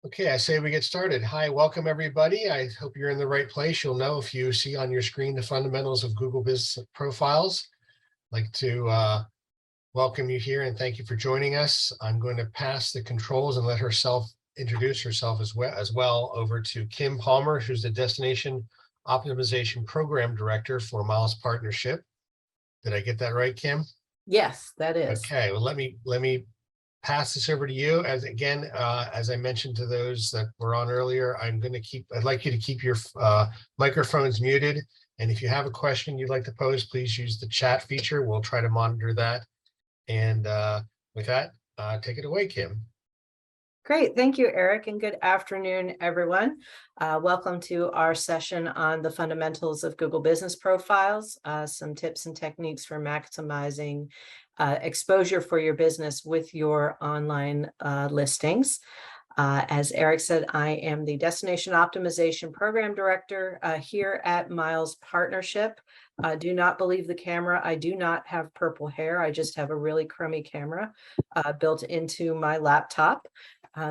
Okay, I say we get started. Hi, welcome everybody. I hope you're in the right place. You'll know if you see on your screen the fundamentals of Google Business Profiles. I'd like to welcome you here and thank you for joining us. I'm going to pass the controls and let herself introduce herself as well over to Kim Palmer, who's the Destination Optimization Program Director for Miles Partnership. Did I get that right, Kim? Yes, that is. Okay, well, let me pass this over to you. As I mentioned to those that were on earlier, I'd like you to keep your microphones muted. And if you have a question you'd like to pose, please use the chat feature. We'll try to monitor that. And with that, take it away, Kim. Great. Thank you, Eric, and good afternoon, everyone. Welcome to our session on the fundamentals of Google Business Profiles, some tips and techniques for maximizing exposure for your business with your online listings. As Eric said, I am the Destination Optimization Program Director here at Miles Partnership. Do not believe the camera. I do not have purple hair. I just have a really crummy camera built into my laptop.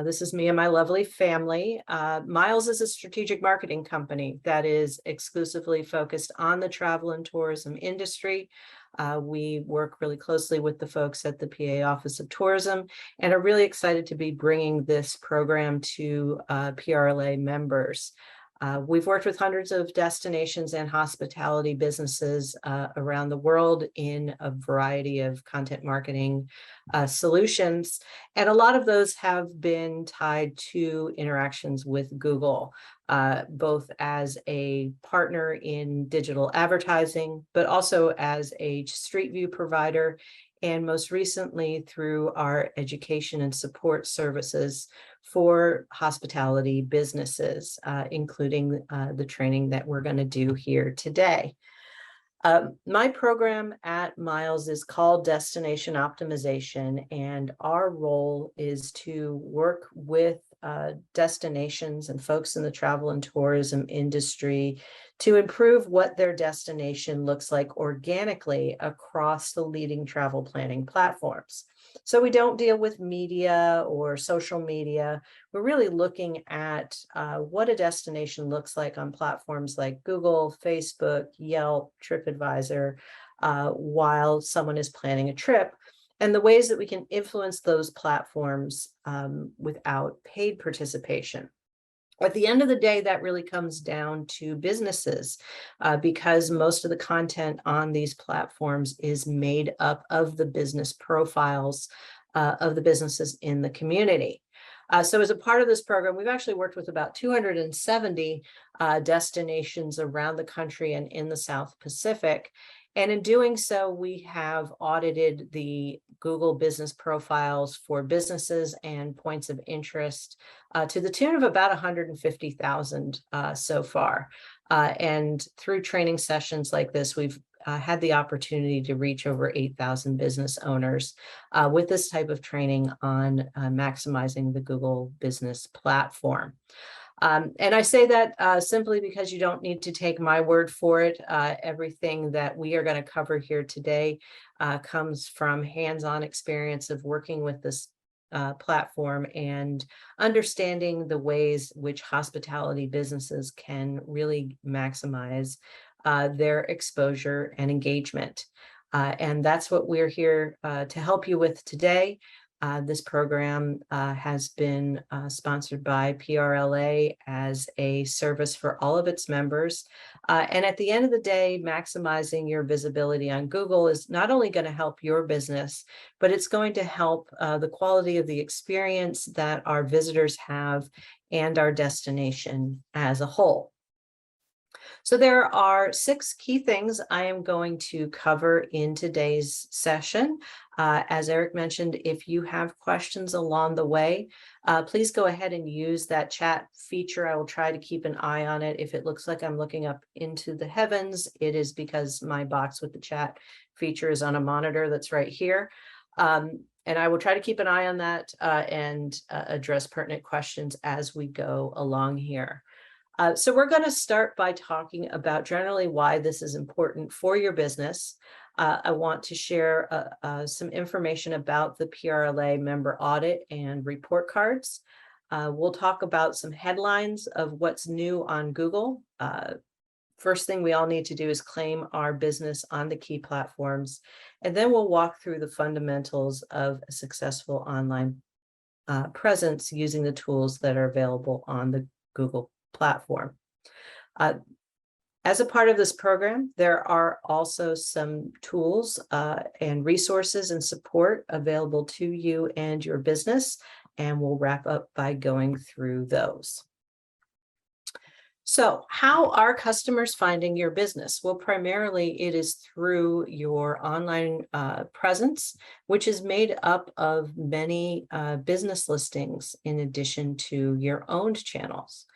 This is me and my lovely family. Miles is a strategic marketing company that is exclusively focused on the travel and tourism industry. We work really closely with the folks at the PA Office of Tourism and are really excited to be bringing this program to PRLA members. We've worked with hundreds of destinations and hospitality businesses around the world in a variety of content marketing solutions. And a lot of those have been tied to interactions with Google, both as a partner in digital advertising, but also as a Street View provider, and most recently through our education and support services for hospitality businesses, including the training that we're going to do here today. My program at Miles is called Destination Optimization, and our role is to work with destinations and folks in the travel and tourism industry to improve what their destination looks like organically across the leading travel planning platforms. So we don't deal with media or social media. We're really looking at what a destination looks like on platforms like Google, Facebook, Yelp, TripAdvisor, while someone is planning a trip, and the ways that we can influence those platforms without paid participation. At the end of the day, that really comes down to businesses because most of the content on these platforms is made up of the business profiles of the businesses in the community. So as a part of this program, we've actually worked with about 270 destinations around the country and in the South Pacific. And in doing so, we have audited the Google business profiles for businesses and points of interest to the tune of about 150,000 so far. And through training sessions like this, we've had the opportunity to reach over 8,000 business owners with this type of training on maximizing the Google business platform. And I say that simply because you don't need to take my word for it. Everything that we are going to cover here today comes from hands-on experience of working with this platform and understanding the ways which hospitality businesses can really maximize their exposure and engagement. And that's what we're here to help you with today. This program has been sponsored by PRLA as a service for all of its members. And at the end of the day, maximizing your visibility on Google is not only going to help your business, but it's going to help the quality of the experience that our visitors have and our destination as a whole. So there are 6 key things I am going to cover in today's session. As Eric mentioned, if you have questions along the way, please go ahead and use that chat feature. I will try to keep an eye on it. If it looks like I'm looking up into the heavens, it is because my box with the chat feature is on a monitor that's right here. And I will try to keep an eye on that and address pertinent questions as we go along here. So we're going to start by talking about generally why this is important for your business. I want to share some information about the PRLA member audit and report cards. We'll talk about some headlines of what's new on Google. First thing we all need to do is claim our business on the key platforms, and then we'll walk through the fundamentals of a successful online presence using the tools that are available on the Google platform. As a part of this program, there are also some tools and resources and support available to you and your business, and we'll wrap up by going through those. So how are customers finding your business? Well, primarily it is through your online presence, which is made up of many business listings in addition to your owned channels.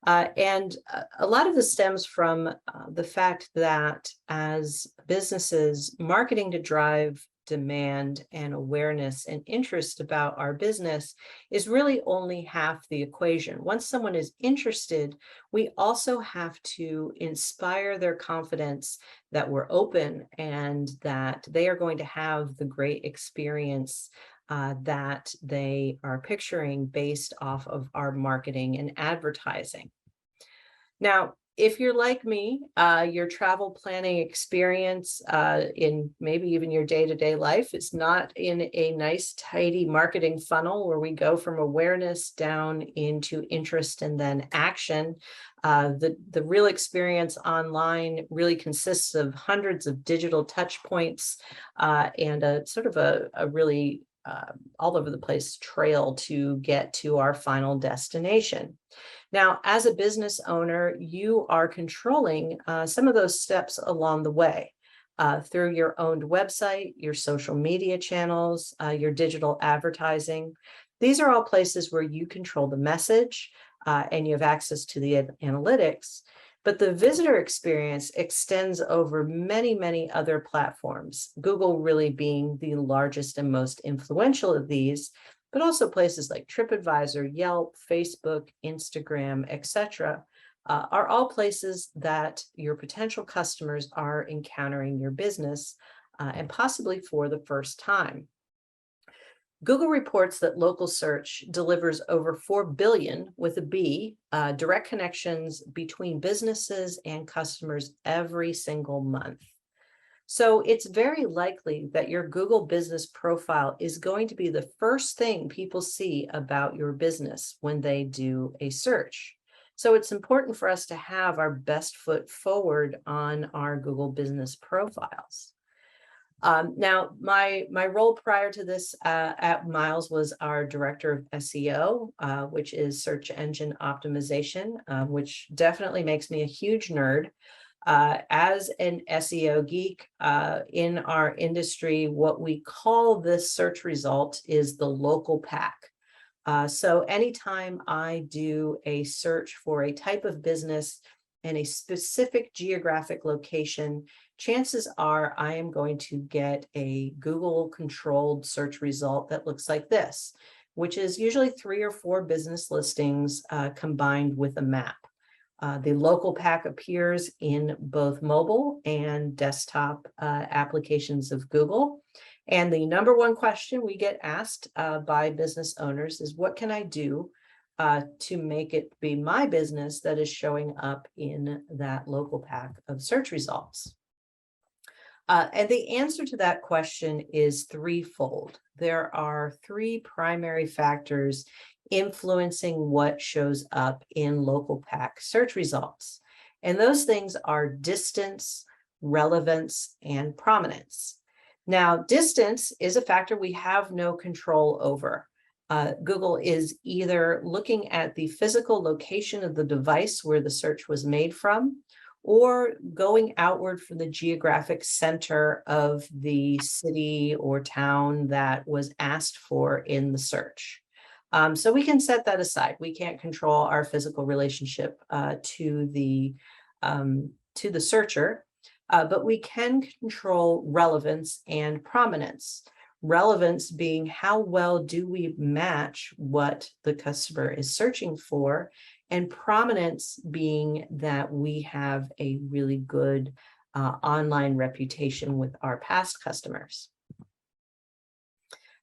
And a lot of this stems from the fact that as businesses, marketing to drive demand and awareness and interest about our business is really only half the equation. Once someone is interested, we also have to inspire their confidence that we're open and that they are going to have the great experience that they are picturing based off of our marketing and advertising. Now, if you're like me, your travel planning experience in maybe even your day-to-day life is not in a nice, tidy marketing funnel where we go from awareness down into interest and then action. The real experience online really consists of hundreds of digital touch points and a sort of a really all over the place trail to get to our final destination. Now, as a business owner, you are controlling some of those steps along the way through your owned website, your social media channels, your digital advertising. These are all places where you control the message and you have access to the analytics. But the visitor experience extends over many, many other platforms, Google really being the largest and most influential of these, but also places like TripAdvisor, Yelp, Facebook, Instagram, etc., are all places that your potential customers are encountering your business and possibly for the first time. Google reports that local search delivers over 4 billion with a B direct connections between businesses and customers every single month. So it's very likely that your Google business profile is going to be the first thing people see about your business when they do a search. So it's important for us to have our best foot forward on our Google business profiles. Now, my role prior to this at Miles was our director of SEO, which is search engine optimization, which definitely makes me a huge nerd. As an SEO geek in our industry, what we call this search result is the local pack. So anytime I do a search for a type of business in a specific geographic location, chances are I am going to get a Google controlled search result that looks like this, which is usually 3 or 4 business listings combined with a map. The local pack appears in both mobile and desktop applications of Google. And the number one question we get asked by business owners is, what can I do to make it be my business that is showing up in that local pack of search results? And the answer to that question is threefold. There are 3 primary factors influencing what shows up in local pack search results. And those things are distance, relevance, and prominence. Now, distance is a factor we have no control over. Google is either looking at the physical location of the device where the search was made from, or going outward from the geographic center of the city or town that was asked for in the search. So we can set that aside. We can't control our physical relationship to the searcher, but we can control relevance and prominence. Relevance being how well do we match what the customer is searching for, and prominence being that we have a really good online reputation with our past customers.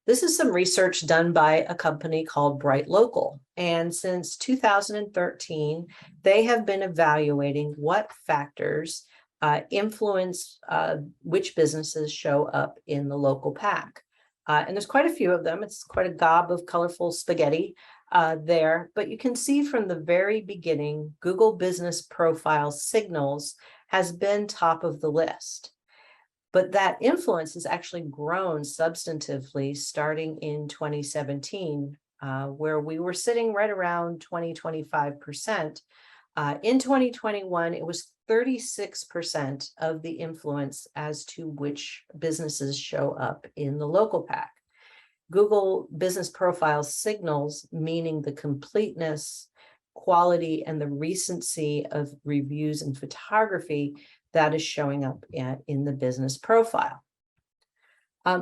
This is some research done by a company called Bright Local. And since 2013, they have been evaluating what factors influence which businesses show up in the local pack. And there's quite a few of them. It's quite a gob of colorful spaghetti there. But you can see from the very beginning, Google Business Profile Signals has been top of the list. But that influence has actually grown substantively starting in 2017, where we were sitting right around 20-25%. In 2021, it was 36% of the influence as to which businesses show up in the local pack. Google Business Profile Signals, meaning the completeness, quality, and the recency of reviews and photography that is showing up in the business profile.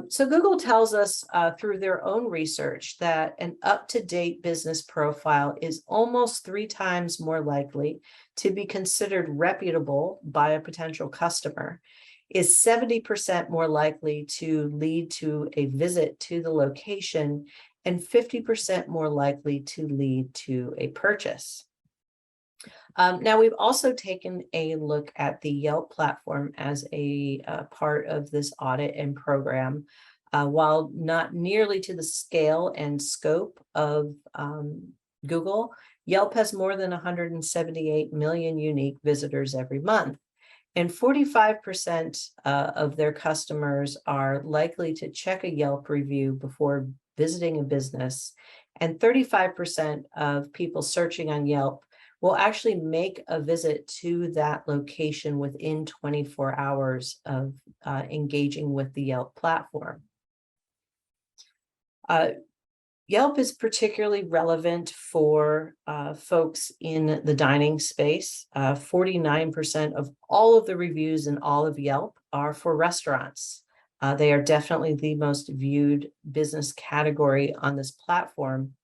So Google tells us through their own research that an up-to-date business profile is almost 3 times more likely to be considered reputable by a potential customer, is 70% more likely to lead to a visit to the location, and 50% more likely to lead to a purchase. Now, we've also taken a look at the Yelp platform as a part of this audit and program. While not nearly to the scale and scope of Google, Yelp has more than 178 million unique visitors every month. And 45% of their customers are likely to check a Yelp review before visiting a business. And 35% of people searching on Yelp will actually make a visit to that location within 24 hours of engaging with the Yelp platform. Yelp is particularly relevant for folks in the dining space. 49% of all of the reviews in all of Yelp are for restaurants. They are definitely the most viewed business category on this platform.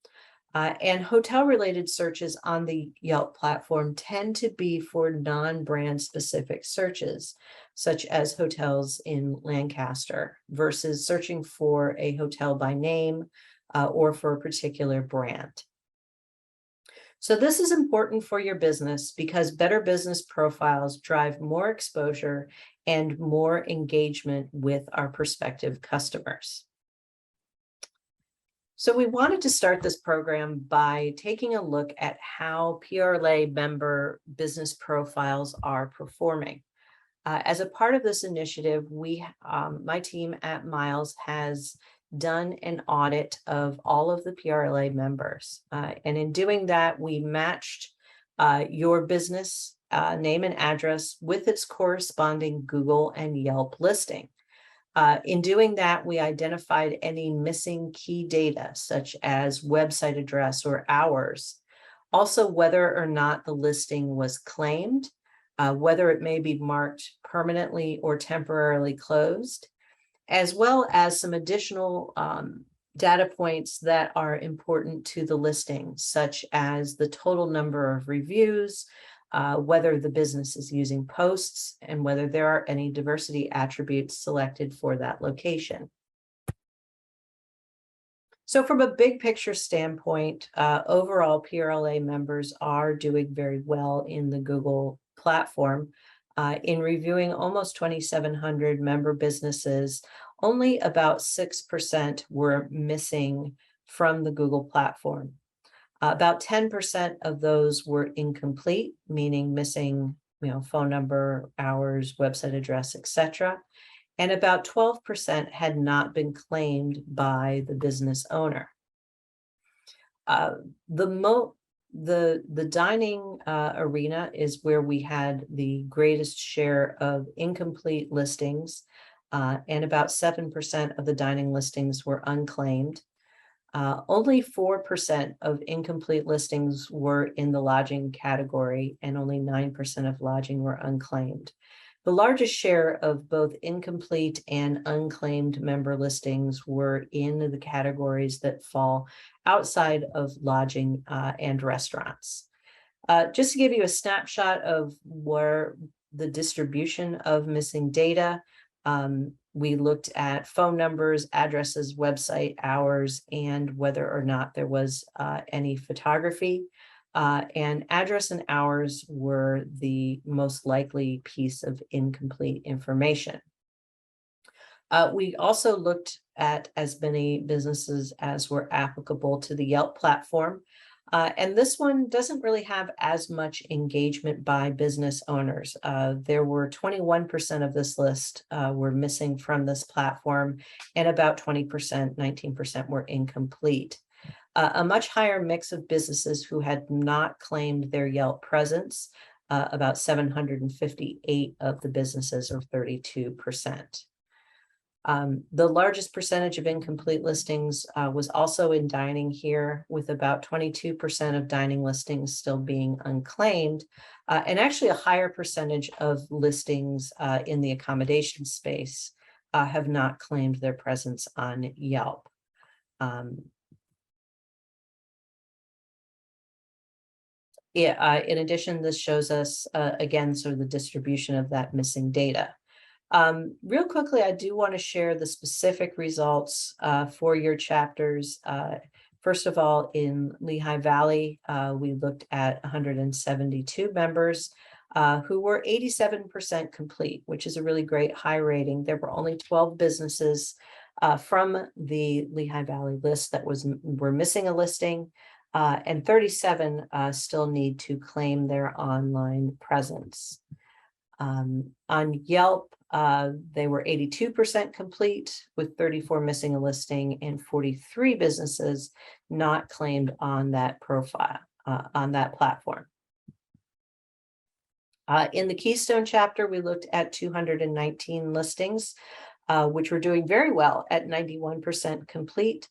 And hotel-related searches on the Yelp platform tend to be for non-brand specific searches, such as hotels in Lancaster, versus searching for a hotel by name or for a particular brand. So this is important for your business because better business profiles drive more exposure and more engagement with our prospective customers. So we wanted to start this program by taking a look at how PRLA member business profiles are performing. As a part of this initiative, my team at Miles has done an audit of all of the PRLA members. And in doing that, we matched your business name and address with its corresponding Google and Yelp listing. In doing that, we identified any missing key data, such as website address or hours. Also, whether or not the listing was claimed, whether it may be marked permanently or temporarily closed, as well as some additional data points that are important to the listing, such as the total number of reviews, whether the business is using posts, and whether there are any diversity attributes selected for that location. So from a big picture standpoint, overall PRLA members are doing very well in the Google platform. In reviewing almost 2,700 member businesses, only about 6% were missing from the Google platform. About 10% of those were incomplete, meaning missing, phone number, hours, website address, etc. And about 12% had not been claimed by the business owner. The dining arena is where we had the greatest share of incomplete listings, and about 7% of the dining listings were unclaimed. Only 4% of incomplete listings were in the lodging category, and only 9% of lodging were unclaimed. The largest share of both incomplete and unclaimed member listings were in the categories that fall outside of lodging and restaurants. Just to give you a snapshot of where the distribution of missing data, We looked at phone numbers, addresses, website hours, and whether or not there was any photography. And address and hours were the most likely piece of incomplete information. We also looked at as many businesses as were applicable to the Yelp platform. And this one doesn't really have as much engagement by business owners. There were 21% of this list were missing from this platform, and about 20%, 19% were incomplete. A much higher mix of businesses who had not claimed their Yelp presence, about 758 of the businesses, or 32%. The largest percentage of incomplete listings was also in dining here, with about 22% of dining listings still being unclaimed, and actually a higher percentage of listings in the accommodation space have not claimed their presence on Yelp. In addition, this shows us, again, sort of the distribution of that missing data. Real quickly, I do want to share the specific results for your chapters. First of all, in Lehigh Valley, we looked at 172 members who were 87% complete, which is a really great high rating. There were only 12 businesses from the Lehigh Valley list that were missing a listing, and 37 still need to claim their online presence. On Yelp, they were 82% complete, with 34 missing a listing and 43 businesses not claimed on that profile, on that platform. In the Keystone chapter, we looked at 219 listings, which were doing very well at 91% complete,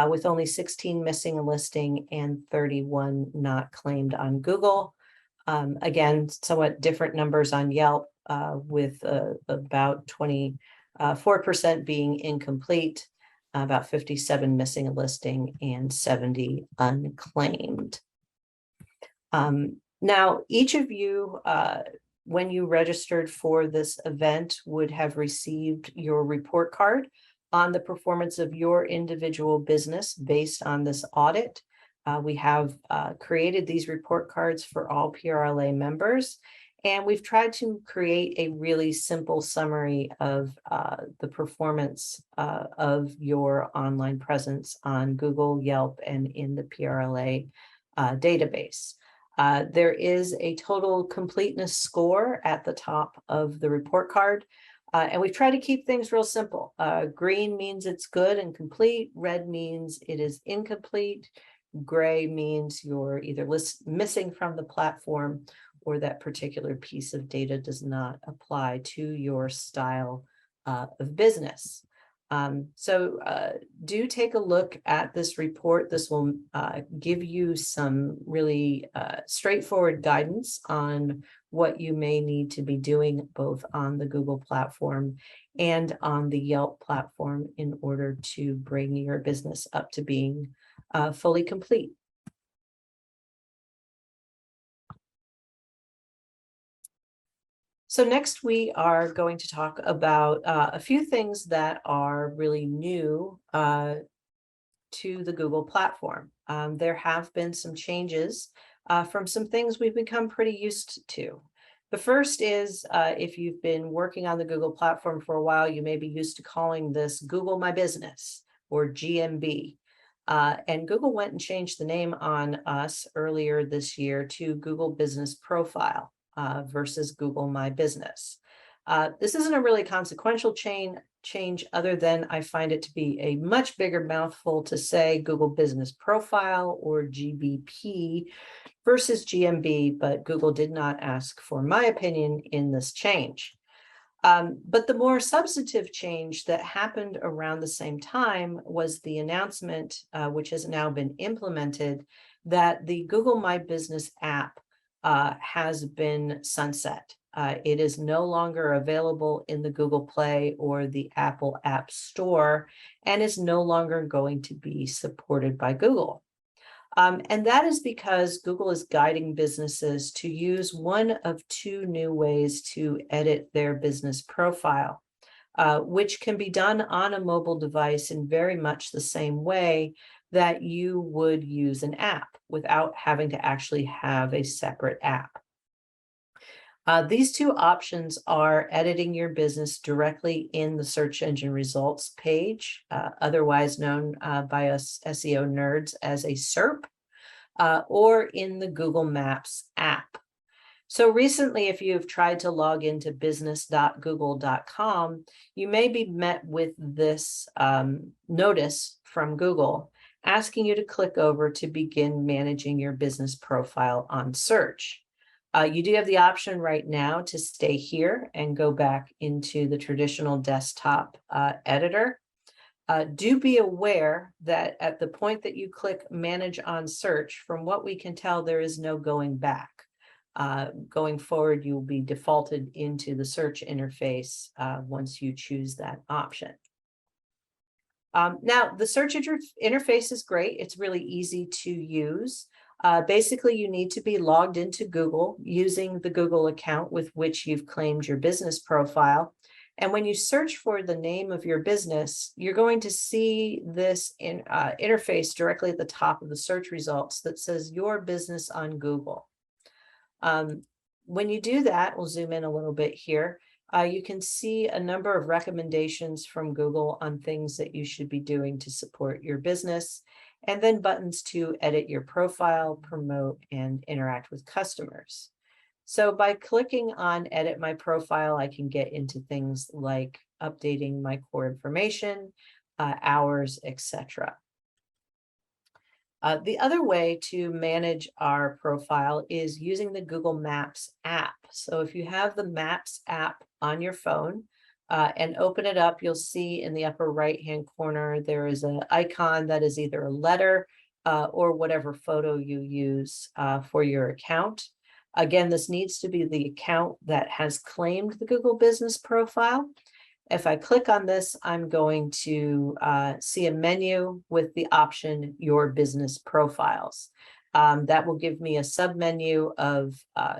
with only 16 missing a listing and 31 not claimed on Google. Again, somewhat different numbers on Yelp, with about 24% being incomplete, about 57 missing a listing, and 70 unclaimed. Now, each of you, when you registered for this event, would have received your report card on the performance of your individual business based on this audit. We have created these report cards for all PRLA members, and we've tried to create a really simple summary of the performance of your online presence on Google, Yelp, and in the PRLA database. There is a total completeness score at the top of the report card. And we've tried to keep things real simple. Green means it's good and complete. Red means it is incomplete. Gray means you're either missing from the platform, or that particular piece of data does not apply to your style of business. So do take a look at this report. This will give you some really straightforward guidance on what you may need to be doing both on the Google platform and on the Yelp platform in order to bring your business up to being fully complete. So next we are going to talk about a few things that are really new to the Google platform. There have been some changes from some things we've become pretty used to. The first is if you've been working on the Google platform for a while, you may be used to calling this Google My Business, or GMB. And Google went and changed the name on us earlier this year to Google Business Profile versus Google My Business. This isn't a really consequential change other than I find it to be a much bigger mouthful to say Google Business Profile, or GBP, versus GMB, but Google did not ask for my opinion in this change. But the more substantive change that happened around the same time was the announcement, which has now been implemented, that the Google My Business app has been sunset. It is no longer available in the Google Play or the Apple App Store, and is no longer going to be supported by Google. And that is because Google is guiding businesses to use one of two new ways to edit their business profile. which can be done on a mobile device in very much the same way that you would use an app without having to actually have a separate app. These two options are editing your business directly in the search engine results page, otherwise known by us SEO nerds as a SERP, or in the Google Maps app. So recently, if you have tried to log into business.google.com, you may be met with this notice from Google asking you to click over to begin managing your business profile on search. You do have the option right now to stay here and go back into the traditional desktop editor. Do be aware that at the point that you click Manage on Search, from what we can tell, there is no going back. Going forward, you will be defaulted into the search interface once you choose that option. Now, the search interface is great. It's really easy to use. Basically, you need to be logged into Google using the Google account with which you've claimed your business profile. And when you search for the name of your business, you're going to see this interface directly at the top of the search results that says your business on Google. When you do that, we'll zoom in a little bit here. You can see a number of recommendations from Google on things that you should be doing to support your business, and then buttons to edit your profile, promote, and interact with customers. So by clicking on Edit My Profile, I can get into things like updating my core information, hours, etc. The other way to manage our profile is using the Google Maps app. So if you have the Maps app on your phone and open it up, you'll see in the upper right-hand corner, there is an icon that is either a letter or whatever photo you use for your account. Again, this needs to be the account that has claimed the Google Business Profile. If I click on this, I'm going to see a menu with the option Your Business Profiles. That will give me a submenu of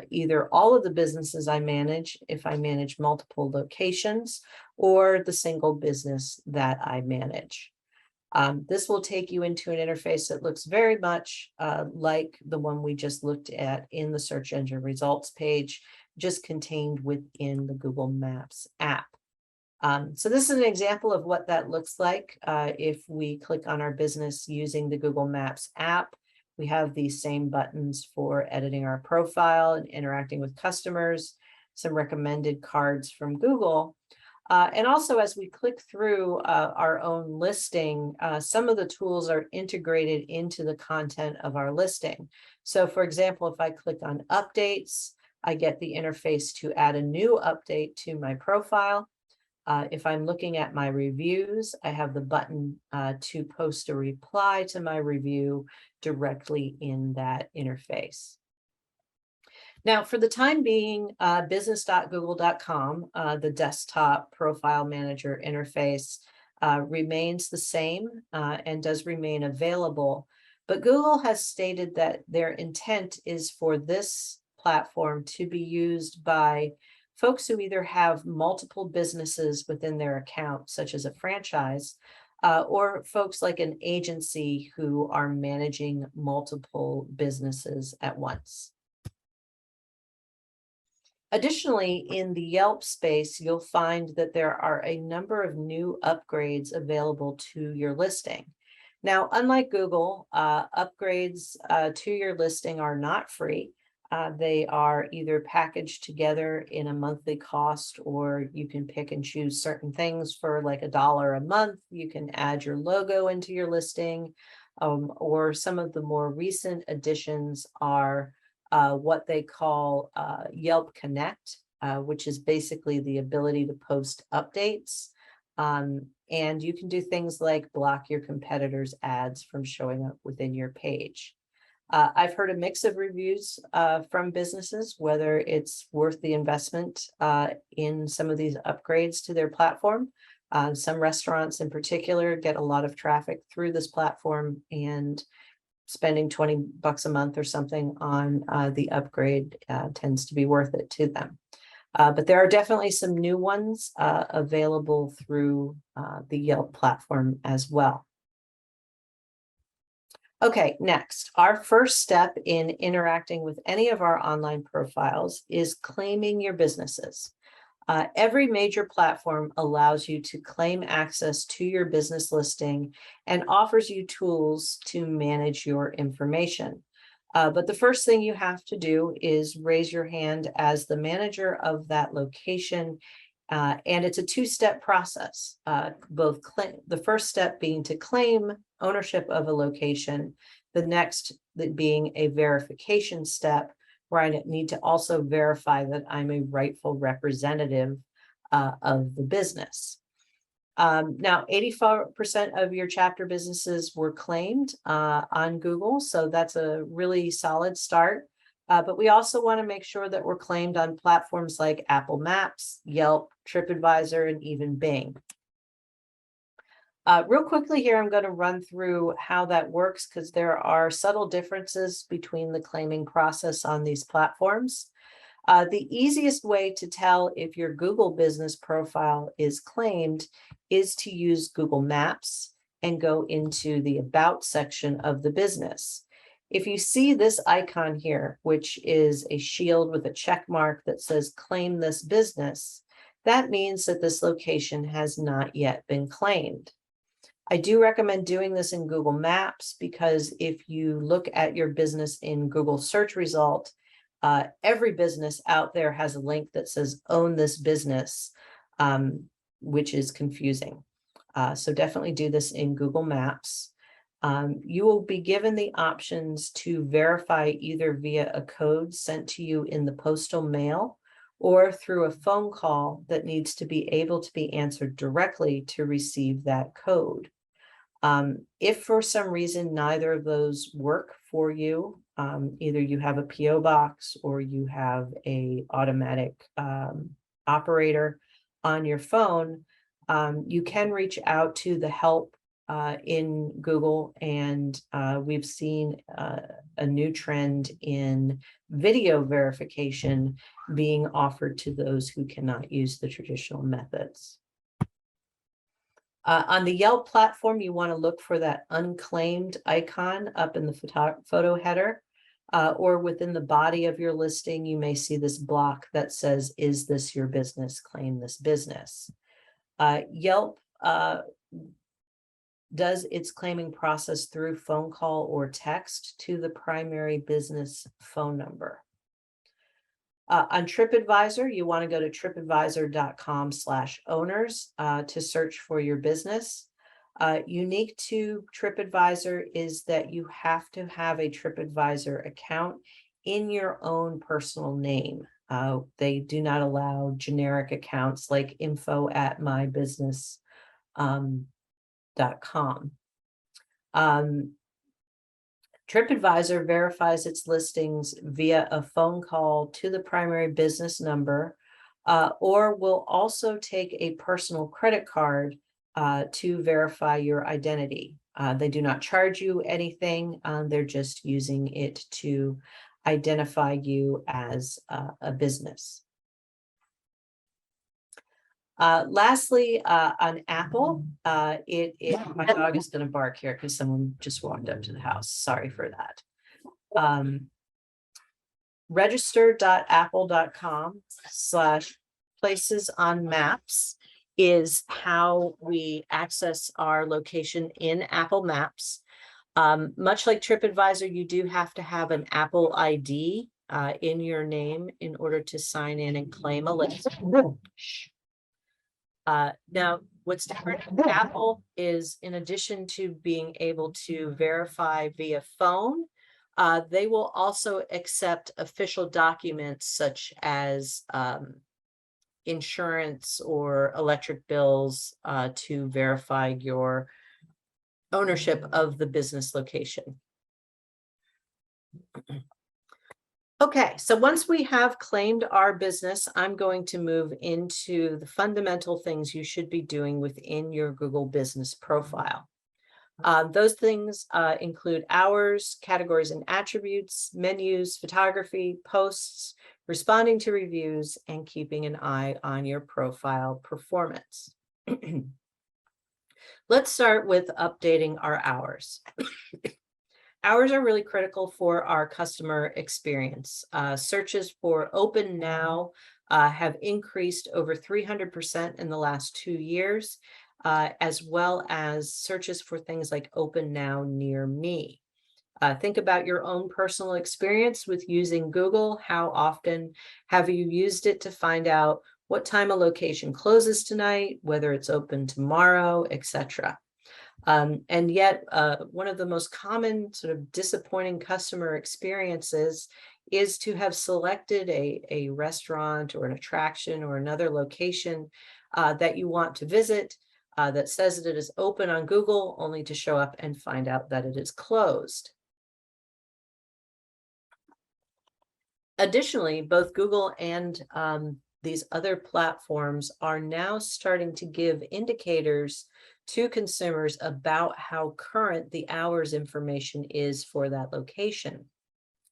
either all of the businesses I manage, if I manage multiple locations, or the single business that I manage. This will take you into an interface that looks very much like the one we just looked at in the search engine results page, just contained within the Google Maps app. So this is an example of what that looks like. If we click on our business using the Google Maps app, we have these same buttons for editing our profile and interacting with customers, some recommended cards from Google. And also, as we click through our own listing, some of the tools are integrated into the content of our listing. So for example, if I click on updates, I get the interface to add a new update to my profile. If I'm looking at my reviews, I have the button to post a reply to my review directly in that interface. Now, for the time being, business.google.com, the desktop profile manager interface, remains the same and does remain available. But Google has stated that their intent is for this platform to be used by folks who either have multiple businesses within their account, such as a franchise, or folks like an agency who are managing multiple businesses at once. Additionally, in the Yelp space, you'll find that there are a number of new upgrades available to your listing. Now, unlike Google, upgrades to your listing are not free. They are either packaged together in a monthly cost, or you can pick and choose certain things for like $1 a month. You can add your logo into your listing, or some of the more recent additions are what they call Yelp Connect, which is basically the ability to post updates. And you can do things like block your competitors' ads from showing up within your page. I've heard a mix of reviews from businesses, whether it's worth the investment in some of these upgrades to their platform. Some restaurants in particular get a lot of traffic through this platform, and spending $20 a month or something on the upgrade tends to be worth it to them. But there are definitely some new ones available through the Yelp platform as well. Okay, next, our first step in interacting with any of our online profiles is claiming your businesses. Every major platform allows you to claim access to your business listing and offers you tools to manage your information. But the first thing you have to do is raise your hand as the manager of that location. And it's a two-step process, the first step being to claim ownership of a location, the next being a verification step, where I need to also verify that I'm a rightful representative of the business. Now, 84% of your chapter businesses were claimed on Google, so that's a really solid start. But we also want to make sure that we're claimed on platforms like Apple Maps, Yelp, TripAdvisor, and even Bing. Real quickly here, I'm going to run through how that works because there are subtle differences between the claiming process on these platforms. The easiest way to tell if your Google business profile is claimed is to use Google Maps and go into the About section of the business. If you see this icon here, which is a shield with a check mark that says claim this business, that means that this location has not yet been claimed. I do recommend doing this in Google Maps because if you look at your business in Google search result, every business out there has a link that says own this business, which is confusing. So definitely do this in Google Maps. You will be given the options to verify either via a code sent to you in the postal mail or through a phone call that needs to be able to be answered directly to receive that code. If for some reason neither of those work for you, either you have a PO box or you have a automatic operator on your phone, you can reach out to the help in Google, and we've seen a new trend in video verification being offered to those who cannot use the traditional methods. On the Yelp platform, you want to look for that unclaimed icon up in the photo header, or within the body of your listing, you may see this block that says, "Is this your business? Claim this business." Yelp does its claiming process through phone call or text to the primary business phone number. On TripAdvisor, you want to go to tripadvisor.com/owners to search for your business. Unique to TripAdvisor is that you have to have a TripAdvisor account in your own personal name. They do not allow generic accounts like info@mybusiness.com. TripAdvisor verifies its listings via a phone call to the primary business number, or will also take a personal credit card to verify your identity. They do not charge you anything. They're just using it to identify you as a business. Lastly, on Apple, my dog is going to bark here because someone just walked up to the house. Sorry for that. Register.apple.com/places on maps is how we access our location in Apple Maps. Much like TripAdvisor, you do have to have an Apple ID in your name in order to sign in and claim a list. Now, what's different with Apple is, in addition to being able to verify via phone, they will also accept official documents such as insurance or electric bills to verify your ownership of the business location. Okay, so once we have claimed our business, I'm going to move into the fundamental things you should be doing within your Google business profile. Those things include hours, categories and attributes, menus, photography, posts, responding to reviews, and keeping an eye on your profile performance. Let's start with updating our hours. Hours are really critical for our customer experience. Searches for open now have increased over 300% in the last 2 years, as well as searches for things like open now near me. Think about your own personal experience with using Google. How often have you used it to find out what time a location closes tonight, whether it's open tomorrow, etc.? And yet, one of the most common sort of disappointing customer experiences is to have selected a restaurant or an attraction or another location that you want to visit that says that it is open on Google, only to show up and find out that it is closed. Additionally, both Google and these other platforms are now starting to give indicators to consumers about how current the hours information is for that location.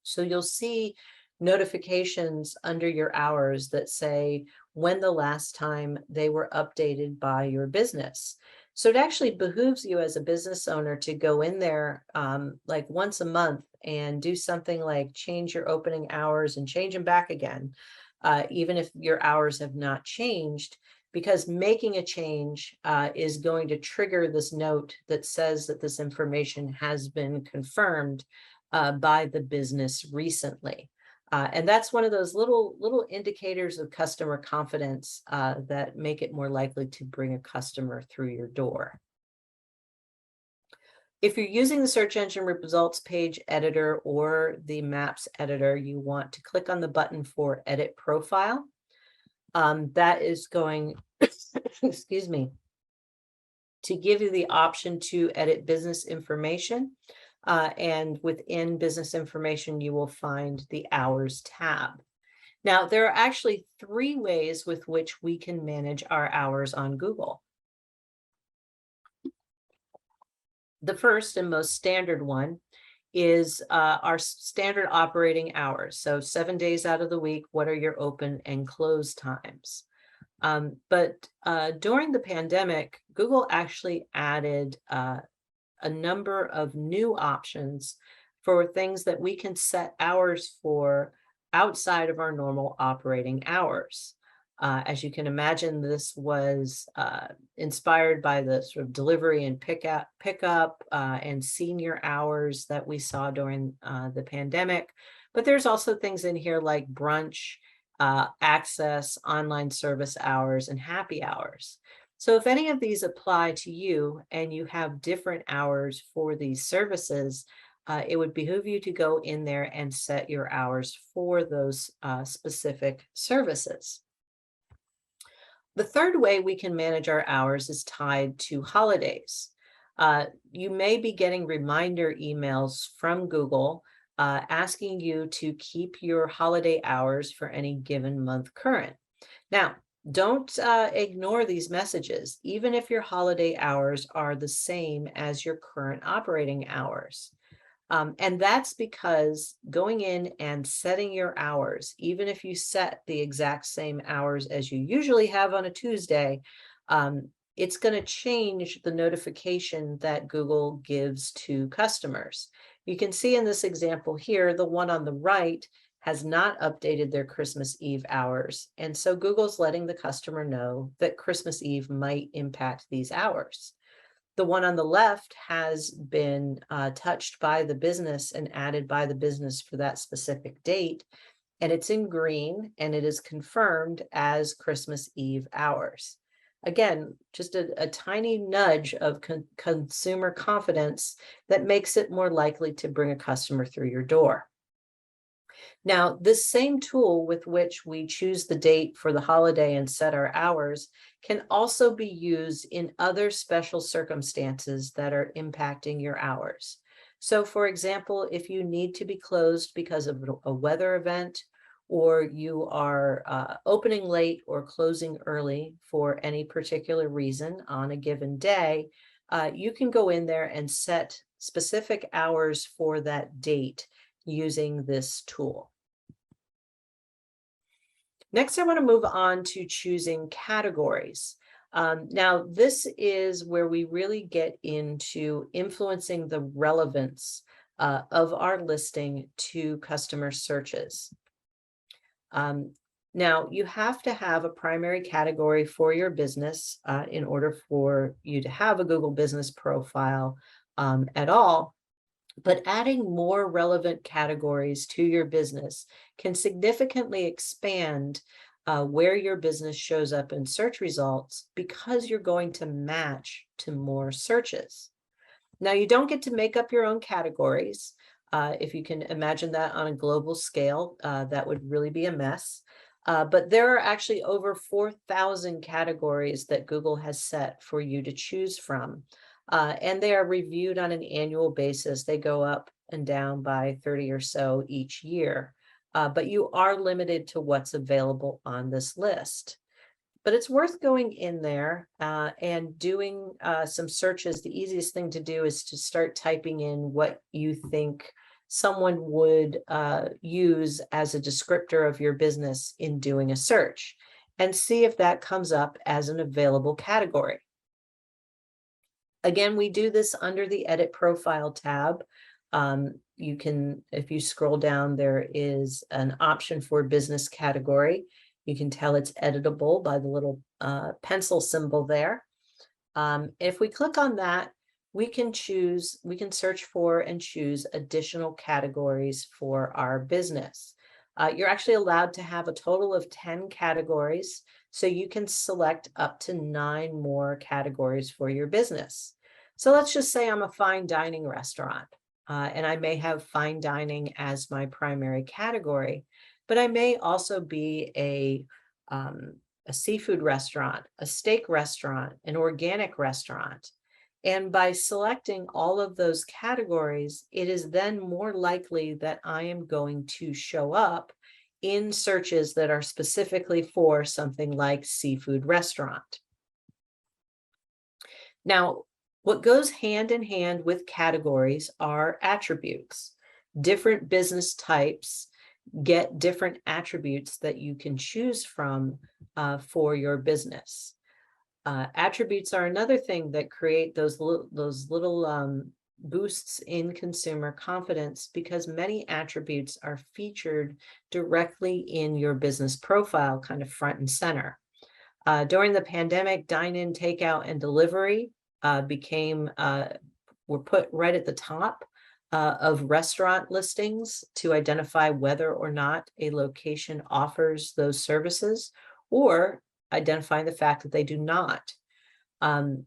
So you'll see notifications under your hours that say when the last time they were updated by your business. So it actually behooves you as a business owner to go in there like once a month and do something like change your opening hours and change them back again, even if your hours have not changed, because making a change is going to trigger this note that says that this information has been confirmed by the business recently. And that's one of those little indicators of customer confidence that make it more likely to bring a customer through your door. If you're using the search engine results page editor or the maps editor, you want to click on the button for edit profile. That is going, excuse me, to give you the option to edit business information. And within business information, you will find the hours tab. Now, there are actually 3 ways with which we can manage our hours on Google. The first and most standard one is our standard operating hours. So 7 days out of the week, what are your open and close times? But during the pandemic, Google actually added a number of new options for things that we can set hours for outside of our normal operating hours. As you can imagine, this was inspired by the sort of delivery and pickup and senior hours that we saw during the pandemic. But there's also things in here like brunch, access, online service hours, and happy hours. So if any of these apply to you and you have different hours for these services, it would behoove you to go in there and set your hours for those specific services. The third way we can manage our hours is tied to holidays. You may be getting reminder emails from Google asking you to keep your holiday hours for any given month current. Now, don't ignore these messages, even if your holiday hours are the same as your current operating hours. And that's because going in and setting your hours, even if you set the exact same hours as you usually have on a Tuesday, it's going to change the notification that Google gives to customers. You can see in this example here, the one on the right has not updated their Christmas Eve hours. And so Google's letting the customer know that Christmas Eve might impact these hours. The one on the left has been touched by the business and added by the business for that specific date. And it's in green and it is confirmed as Christmas Eve hours. Again, just a tiny nudge of consumer confidence that makes it more likely to bring a customer through your door. Now, this same tool with which we choose the date for the holiday and set our hours can also be used in other special circumstances that are impacting your hours. So, for example, if you need to be closed because of a weather event, or you are opening late or closing early for any particular reason on a given day, you can go in there and set specific hours for that date using this tool. Next, I want to move on to choosing categories. Now, this is where we really get into influencing the relevance of our listing to customer searches. Now, you have to have a primary category for your business in order for you to have a Google Business Profile at all. But adding more relevant categories to your business can significantly expand where your business shows up in search results because you're going to match to more searches. Now, you don't get to make up your own categories. If you can imagine that on a global scale, that would really be a mess. But there are actually over 4,000 categories that Google has set for you to choose from. And they are reviewed on an annual basis. They go up and down by 30 or so each year. But you are limited to what's available on this list. But it's worth going in there and doing some searches. The easiest thing to do is to start typing in what you think someone would use as a descriptor of your business in doing a search, and see if that comes up as an available category. Again, we do this under the Edit Profile tab. You can, if you scroll down, there is an option for business category. You can tell it's editable by the little pencil symbol there. If we click on that, we can search for and choose additional categories for our business. You're actually allowed to have a total of 10 categories, so you can select up to 9 more categories for your business. So let's just say I'm a fine dining restaurant, and I may have fine dining as my primary category, but I may also be a seafood restaurant, a steak restaurant, an organic restaurant. And by selecting all of those categories, it is then more likely that I am going to show up in searches that are specifically for something like seafood restaurant. Now, what goes hand in hand with categories are attributes. Different business types get different attributes that you can choose from for your business. Attributes are another thing that create those little boosts in consumer confidence, because many attributes are featured directly in your business profile, kind of front and center. During the pandemic, dine-in, takeout, and delivery were put right at the top of restaurant listings to identify whether or not a location offers those services, or identifying the fact that they do not.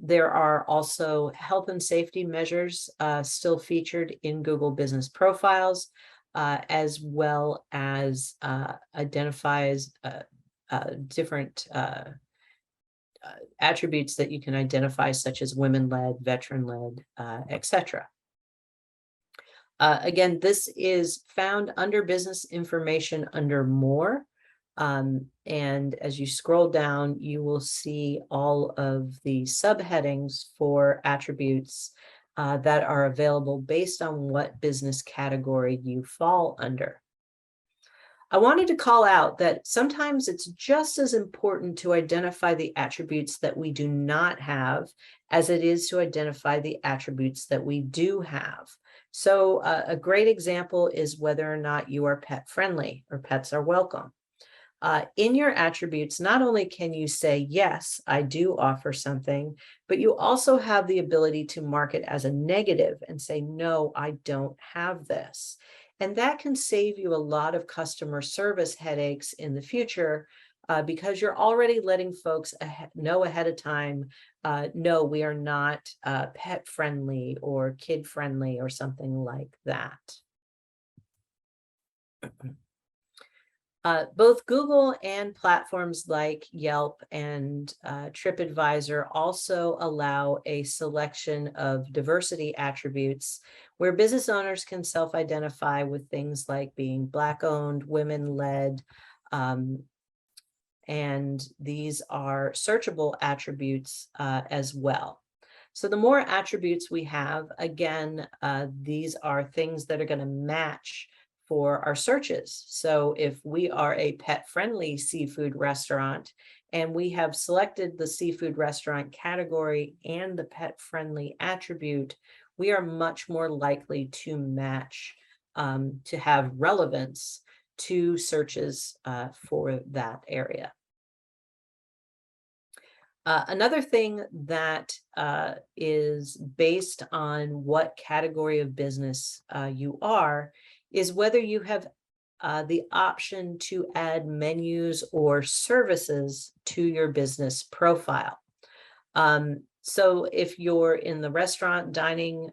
There are also health and safety measures still featured in Google Business Profiles, as well as identifies different attributes that you can identify, such as women-led, veteran-led, etc. Again, this is found under business information under More. And as you scroll down, you will see all of the subheadings for attributes that are available based on what business category you fall under. I wanted to call out that sometimes it's just as important to identify the attributes that we do not have as it is to identify the attributes that we do have. So a great example is whether or not you are pet friendly or pets are welcome. In your attributes, not only can you say, yes, I do offer something, but you also have the ability to mark it as a negative and say, no, I don't have this. And that can save you a lot of customer service headaches in the future because you're already letting folks know ahead of time, no, we are not pet friendly or kid friendly or something like that. Both Google and platforms like Yelp and TripAdvisor also allow a selection of diversity attributes where business owners can self-identify with things like being Black-owned, women-led, and these are searchable attributes as well. So the more attributes we have, again, these are things that are going to match for our searches. So if we are a pet-friendly seafood restaurant and we have selected the seafood restaurant category and the pet-friendly attribute, we are much more likely to match, to have relevance to searches for that area. Another thing that is based on what category of business you are is whether you have the option to add menus or services to your business profile. So if you're in the restaurant dining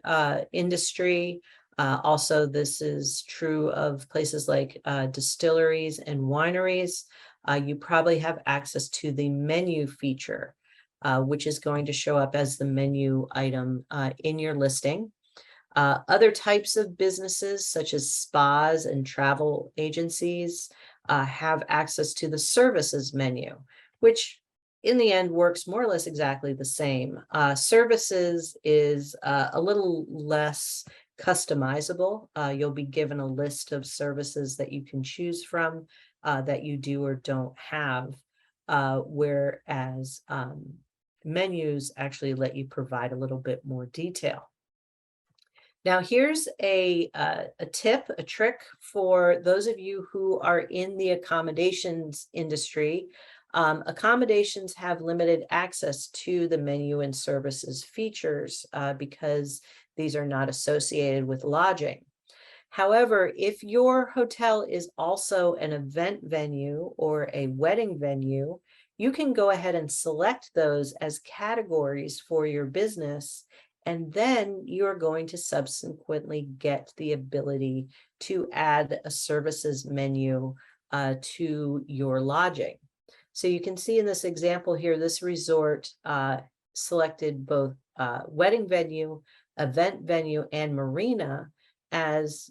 industry, also this is true of places like distilleries and wineries, you probably have access to the menu feature, which is going to show up as the menu item in your listing. Other types of businesses, such as spas and travel agencies, have access to the services menu, which in the end works more or less exactly the same. Services is a little less customizable. You'll be given a list of services that you can choose from that you do or don't have, whereas menus actually let you provide a little bit more detail. Now, here's a tip, a trick for those of you who are in the accommodations industry. Accommodations have limited access to the menu and services features because these are not associated with lodging. However, if your hotel is also an event venue or a wedding venue, you can go ahead and select those as categories for your business, and then you're going to subsequently get the ability to add a services menu to your lodging. So you can see in this example here, this resort selected both wedding venue, event venue, and marina as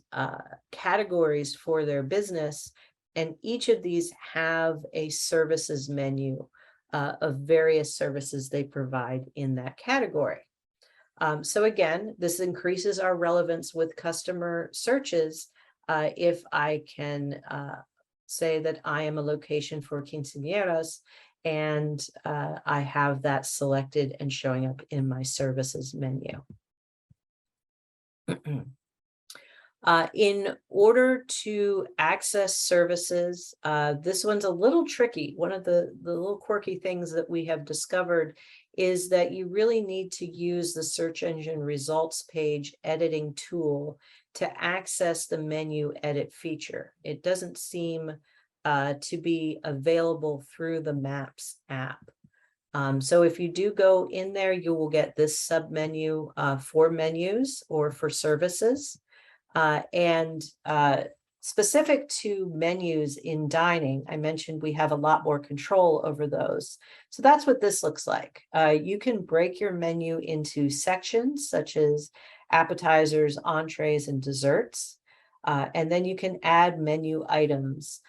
categories for their business. And each of these have a services menu of various services they provide in that category. So again, this increases our relevance with customer searches. If I can say that I am a location for quinceañeras, and I have that selected and showing up in my services menu. In order to access services, this one's a little tricky. One of the little quirky things that we have discovered is that you really need to use the search engine results page editing tool to access the menu edit feature. It doesn't seem to be available through the Maps app. So if you do go in there, you will get this submenu for menus or for services. And specific to menus in dining, I mentioned we have a lot more control over those. So that's what this looks like. You can break your menu into sections such as appetizers, entrees, and desserts. And then you can add menu items,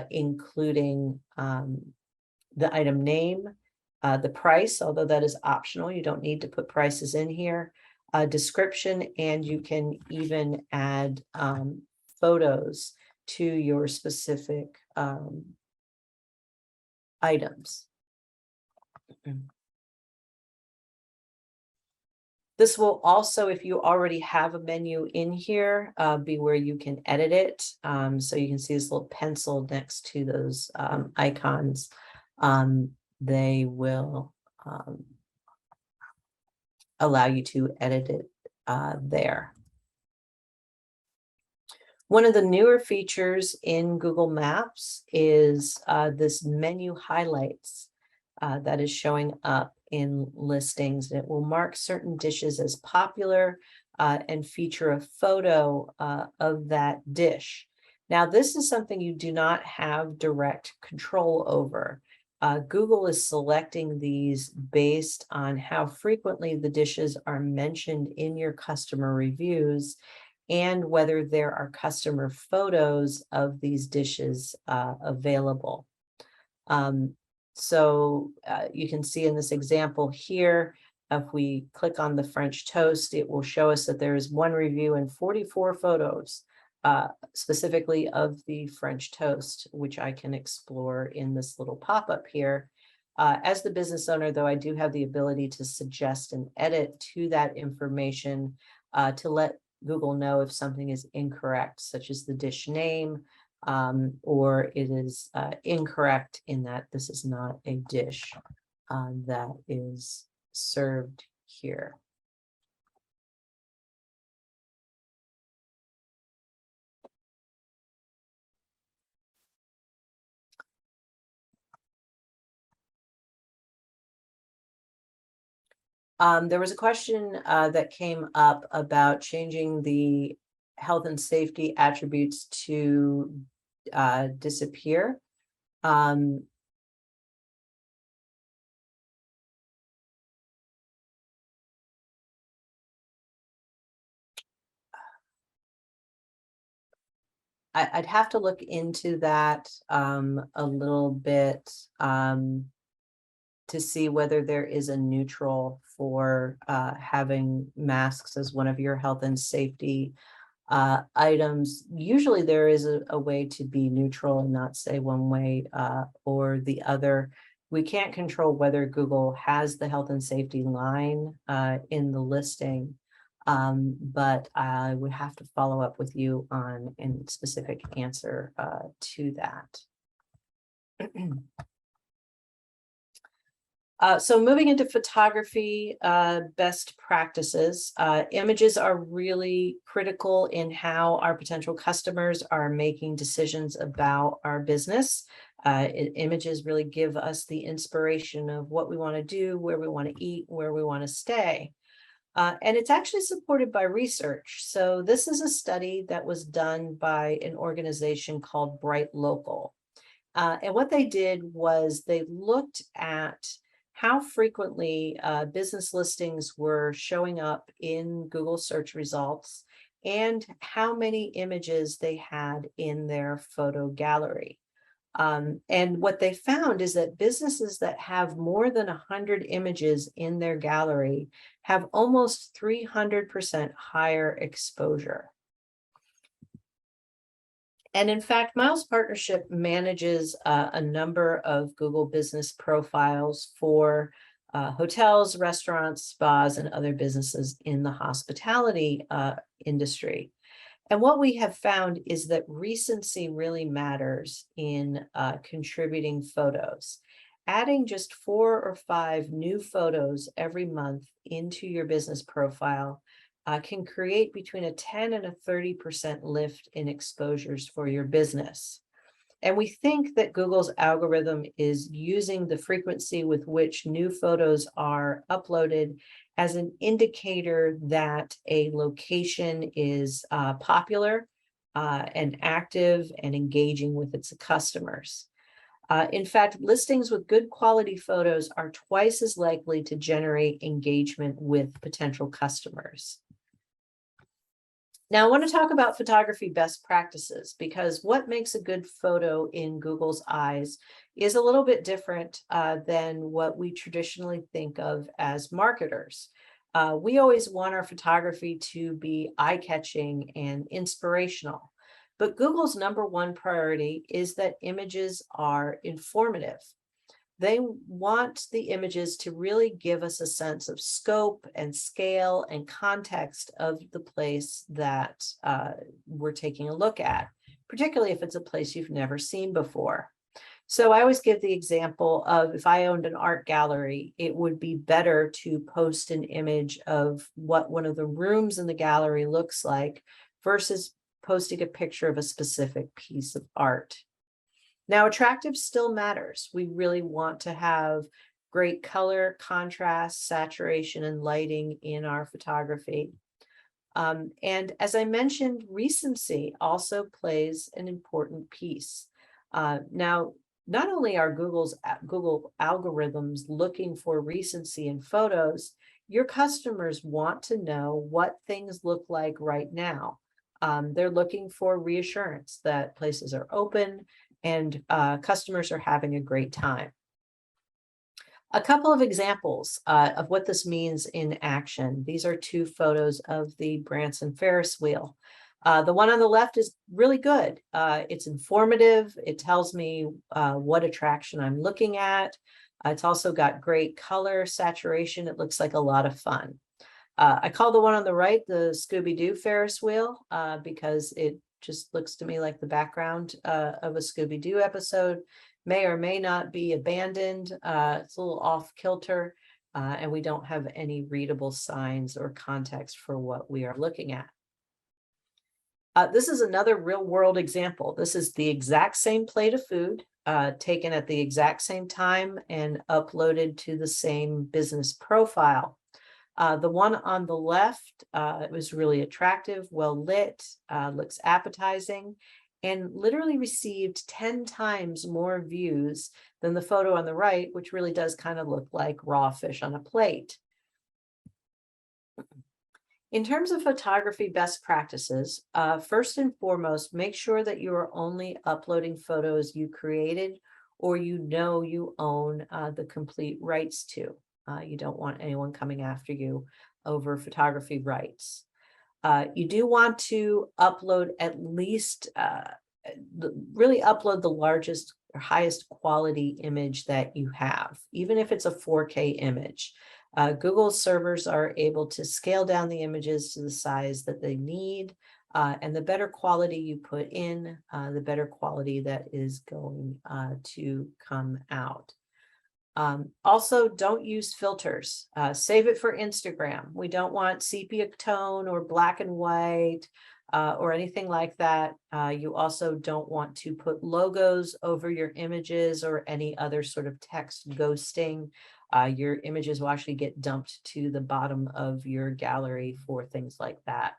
including the item name, the price, although that is optional. You don't need to put prices in here. Description, and you can even add photos to your specific items. This will also, if you already have a menu in here, be where you can edit it. So you can see this little pencil next to those icons. They will allow you to edit it there. One of the newer features in Google Maps is this menu highlights that is showing up in listings. It will mark certain dishes as popular and feature a photo of that dish. Now, this is something you do not have direct control over. Google is selecting these based on how frequently the dishes are mentioned in your customer reviews and whether there are customer photos of these dishes available. So you can see in this example here, If we click on the French toast, it will show us that there is one review and 44 photos specifically of the French toast, which I can explore in this little pop-up here. As the business owner, though, I do have the ability to suggest an edit to that information to let Google know if something is incorrect, such as the dish name, or it is incorrect in that this is not a dish that is served here. There was a question that came up about changing the health and safety attributes to disappear. I'd have to look into that a little bit to see whether there is a neutral for having masks as one of your health and safety items. Usually there is a way to be neutral and not say one way or the other. We can't control whether Google has the health and safety line in the listing, but I would have to follow up with you on a specific answer to that. So moving into photography best practices, images are really critical in how our potential customers are making decisions about our business. Images really give us the inspiration of what we want to do, where we want to eat, where we want to stay. And it's actually supported by research. So this is a study that was done by an organization called Bright Local. And what they did was they looked at how frequently business listings were showing up in Google search results and how many images they had in their photo gallery. And what they found is that businesses that have more than 100 images in their gallery have almost 300% higher exposure. And in fact, Miles Partnership manages a number of Google business profiles for hotels, restaurants, spas, and other businesses in the hospitality industry. And what we have found is that recency really matters in contributing photos. Adding just 4 or 5 new photos every month into your business profile can create between a 10 and a 30% lift in exposures for your business. And we think that Google's algorithm is using the frequency with which new photos are uploaded as an indicator that a location is popular and active and engaging with its customers. In fact, listings with good quality photos are twice as likely to generate engagement with potential customers. Now, I want to talk about photography best practices because what makes a good photo in Google's eyes is a little bit different than what we traditionally think of as marketers. We always want our photography to be eye-catching and inspirational, but Google's #1 priority is that images are informative. They want the images to really give us a sense of scope and scale and context of the place that we're taking a look at, particularly if it's a place you've never seen before. So I always give the example of if I owned an art gallery, it would be better to post an image of what one of the rooms in the gallery looks like versus posting a picture of a specific piece of art. Now, attractive still matters. We really want to have great color, contrast, saturation, and lighting in our photography. And as I mentioned, recency also plays an important piece. Now, not only are Google algorithms looking for recency in photos, your customers want to know what things look like right now. They're looking for reassurance that places are open and customers are having a great time. A couple of examples of what this means in action. These are two photos of the Branson Ferris wheel. The one on the left is really good. It's informative. It tells me what attraction I'm looking at. It's also got great color saturation. It looks like a lot of fun. I call the one on the right the Scooby-Doo Ferris wheel because it just looks to me like the background of a Scooby-Doo episode. May or may not be abandoned. It's a little off kilter, and we don't have any readable signs or context for what we are looking at. This is another real world example. This is the exact same plate of food taken at the exact same time and uploaded to the same business profile. The one on the left was really attractive, well lit, looks appetizing, and literally received 10 times more views than the photo on the right, which really does kind of look like raw fish on a plate. In terms of photography best practices, first and foremost, make sure that you are only uploading photos you created or you own the complete rights to. You don't want anyone coming after you over photography rights. You do want to upload at least, really upload the largest or highest quality image that you have, even if it's a 4K image. Google's servers are able to scale down the images to the size that they need, and the better quality you put in, the better quality that is going to come out. Also, don't use filters. Save it for Instagram. We don't want sepia tone or black and white or anything like that. You also don't want to put logos over your images or any other sort of text ghosting. Your images will actually get dumped to the bottom of your gallery for things like that.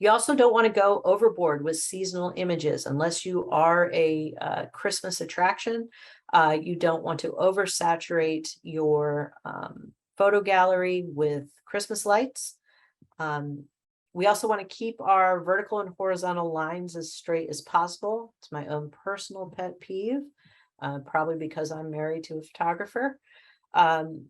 You also don't want to go overboard with seasonal images unless you are a Christmas attraction. You don't want to oversaturate your photo gallery with Christmas lights. We also want to keep our vertical and horizontal lines as straight as possible. It's my own personal pet peeve, probably because I'm married to a photographer.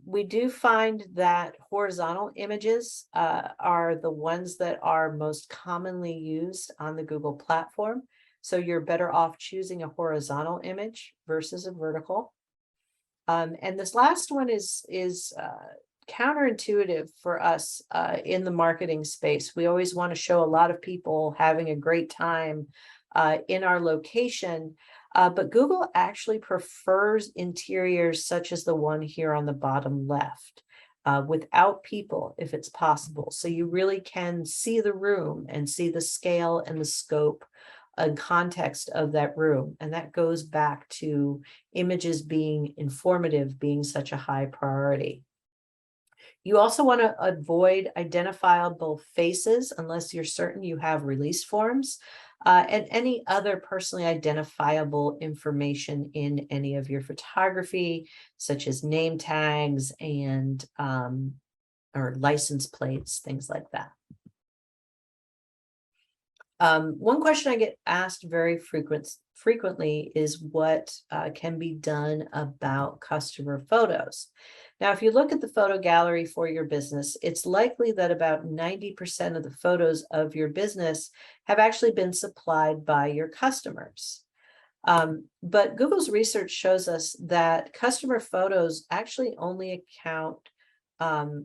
We do find that horizontal images are the ones that are most commonly used on the Google platform. So you're better off choosing a horizontal image versus a vertical. And this last one is counterintuitive for us in the marketing space. We always want to show a lot of people having a great time in our location. But Google actually prefers interiors such as the one here on the bottom left, without people if it's possible. So you really can see the room and see the scale and the scope and context of that room. And that goes back to images being informative, being such a high priority. You also want to avoid identifiable faces unless you're certain you have release forms. And any other personally identifiable information in any of your photography, such as name tags and or license plates, things like that. One question I get asked very frequently is what can be done about customer photos. Now, if you look at the photo gallery for your business, it's likely that about 90% of the photos of your business have actually been supplied by your customers. But Google's research shows us that customer photos actually only account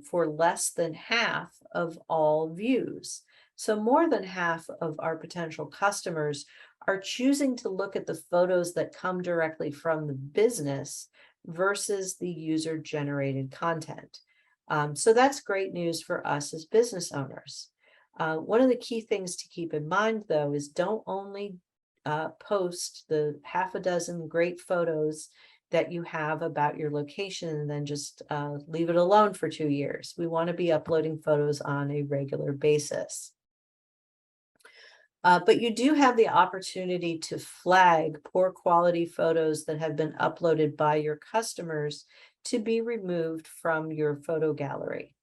for less than half of all views. So more than half of our potential customers are choosing to look at the photos that come directly from the business versus the user-generated content. So that's great news for us as business owners. One of the key things to keep in mind, though, is don't only post the half a dozen great photos that you have about your location and then just leave it alone for 2 years. We want to be uploading photos on a regular basis. But you do have the opportunity to flag poor quality photos that have been uploaded by your customers to be removed from your photo gallery.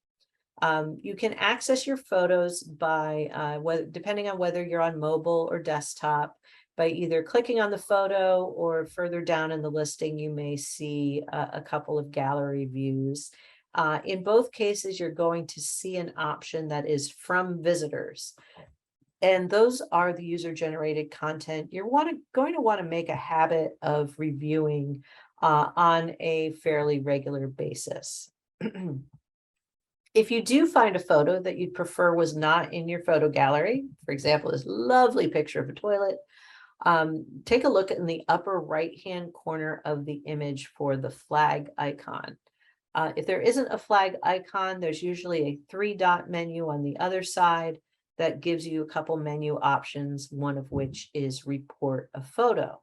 You can access your photos by, depending on whether you're on mobile or desktop, by either clicking on the photo or further down in the listing, you may see a couple of gallery views. In both cases, you're going to see an option that is from visitors. And those are the user-generated content you're going to want to make a habit of reviewing on a fairly regular basis. If you do find a photo that you'd prefer was not in your photo gallery, for example, this lovely picture of a toilet, take a look in the upper right-hand corner of the image for the flag icon. If there isn't a flag icon, there's usually a 3-dot menu on the other side that gives you a couple menu options, one of which is report a photo.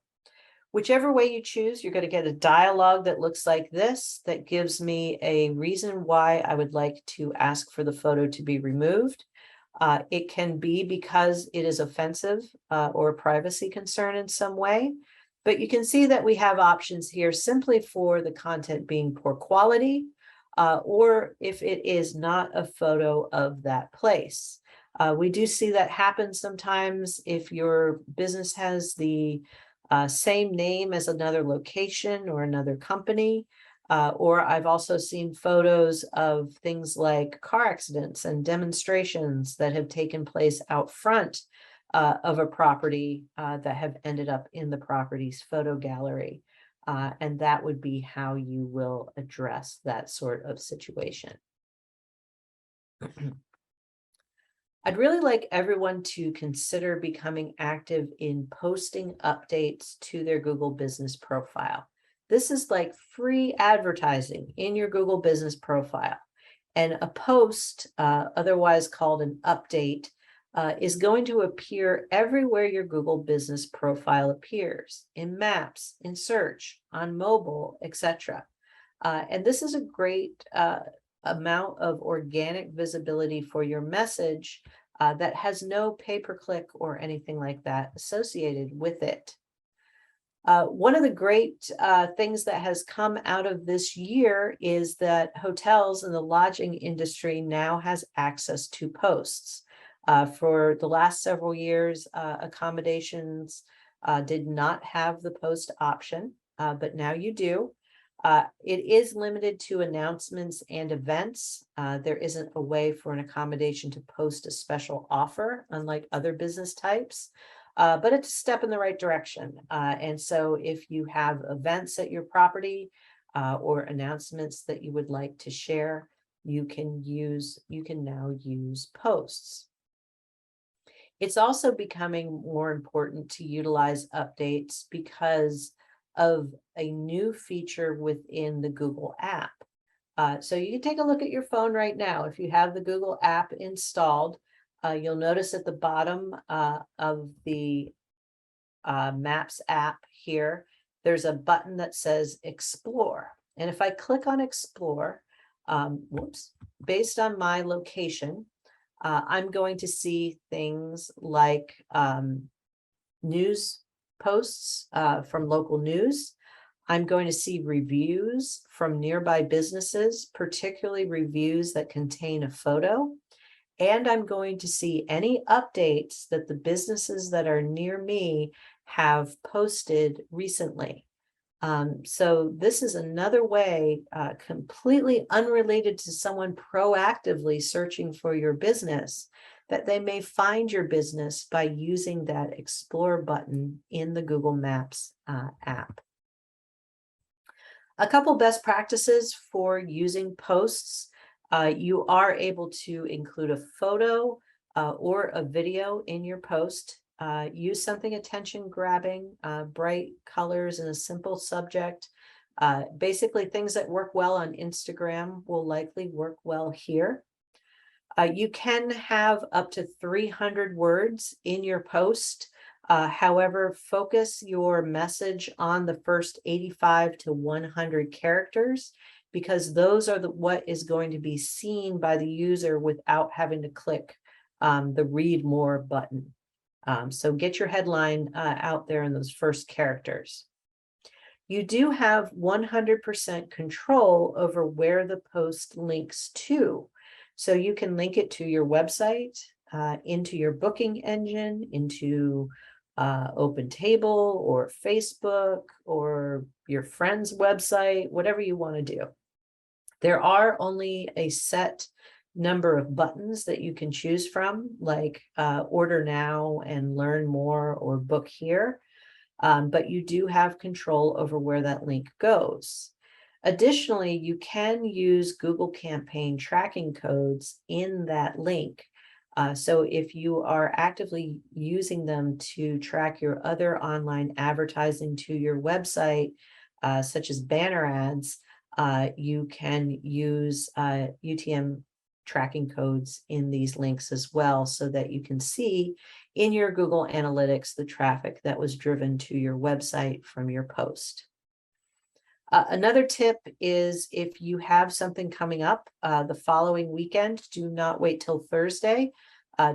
Whichever way you choose, you're going to get a dialog that looks like this that gives me a reason why I would like to ask for the photo to be removed. It can be because it is offensive or a privacy concern in some way, but you can see that we have options here simply for the content being poor quality, or if it is not a photo of that place. We do see that happen sometimes if your business has the same name as another location or another company. Or I've also seen photos of things like car accidents and demonstrations that have taken place out front of a property that have ended up in the property's photo gallery. And that would be how you will address that sort of situation. I'd really like everyone to consider becoming active in posting updates to their Google Business profile. This is like free advertising in your Google Business profile. And a post, otherwise called an update, is going to appear everywhere your Google Business profile appears, in Maps, in search, on mobile, etc. And this is a great amount of organic visibility for your message that has no pay-per-click or anything like that associated with it. One of the great things that has come out of this year is that hotels and the lodging industry now has access to posts. For the last several years, accommodations did not have the post option, but now you do. It is limited to announcements and events. There isn't a way for an accommodation to post a special offer, unlike other business types, but it's a step in the right direction. And so if you have events at your property or announcements that you would like to share, you can now use posts. It's also becoming more important to utilize updates because of a new feature within the Google app. So you can take a look at your phone right now. If you have the Google app installed, you'll notice at the bottom of the Maps app here, there's a button that says Explore. And if I click on Explore, based on my location, I'm going to see things like news posts from local news. I'm going to see reviews from nearby businesses, particularly reviews that contain a photo. And I'm going to see any updates that the businesses that are near me have posted recently. So this is another way, completely unrelated to someone proactively searching for your business, that they may find your business by using that Explore button in the Google Maps app. A couple best practices for using posts. You are able to include a photo or a video in your post. Use something attention-grabbing, bright colors and a simple subject. Basically, things that work well on Instagram will likely work well here. You can have up to 300 words in your post. However, focus your message on the first 85 to 100 characters, because those are what is going to be seen by the user without having to click the read more button. So get your headline out there in those first characters. You do have 100% control over where the post links to. So you can link it to your website, into your booking engine, into Open Table or Facebook or your friend's website, whatever you want to do. There are only a set number of buttons that you can choose from, like order now and learn more or book here. But you do have control over where that link goes. Additionally, you can use Google Campaign tracking codes in that link. So if you are actively using them to track your other online advertising to your website, such as banner ads, you can use UTM tracking codes in these links as well, so that you can see in your Google Analytics the traffic that was driven to your website from your post. Another tip is, if you have something coming up the following weekend, do not wait till Thursday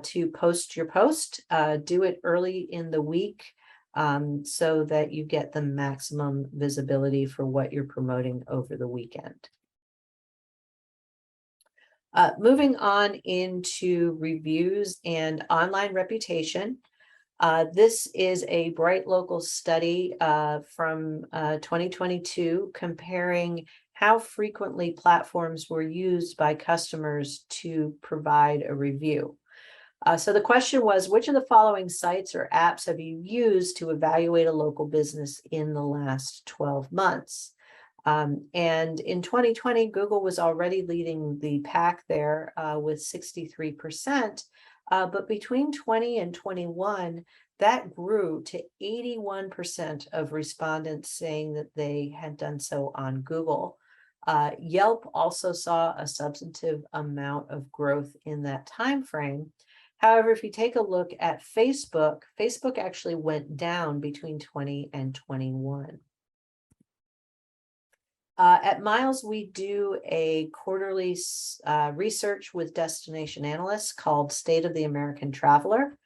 to post your post. Do it early in the week so that you get the maximum visibility for what you're promoting over the weekend. Moving on into reviews and online reputation. This is a Bright Local study from 2022 comparing how frequently platforms were used by customers to provide a review. So the question was, which of the following sites or apps have you used to evaluate a local business in the last 12 months? And in 2020, Google was already leading the pack there with 63%. But between 20 and 21, that grew to 81% of respondents saying that they had done so on Google. Yelp also saw a substantive amount of growth in that time frame. However, if you take a look at Facebook, Facebook actually went down between 20 and 21. At Miles, we do a quarterly research with destination analysts called State of the American Traveler.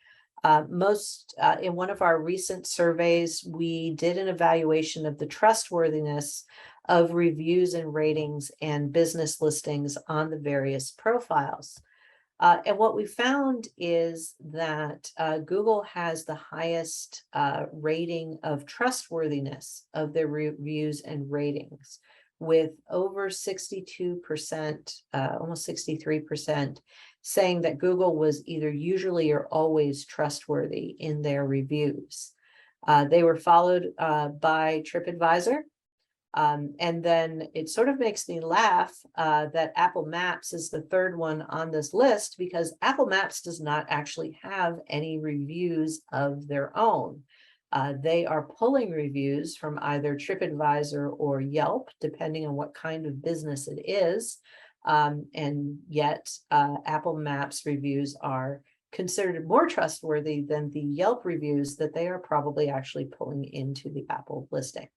In one of our recent surveys, we did an evaluation of the trustworthiness of reviews and ratings and business listings on the various profiles. And what we found is that Google has the highest rating of trustworthiness of their reviews and ratings, with over 62%, almost 63%, saying that Google was either usually or always trustworthy in their reviews. They were followed by TripAdvisor. And then it sort of makes me laugh that Apple Maps is the third one on this list, because Apple Maps does not actually have any reviews of their own. They are pulling reviews from either TripAdvisor or Yelp, depending on what kind of business it is. And yet Apple Maps reviews are considered more trustworthy than the Yelp reviews that they are probably actually pulling into the Apple listing.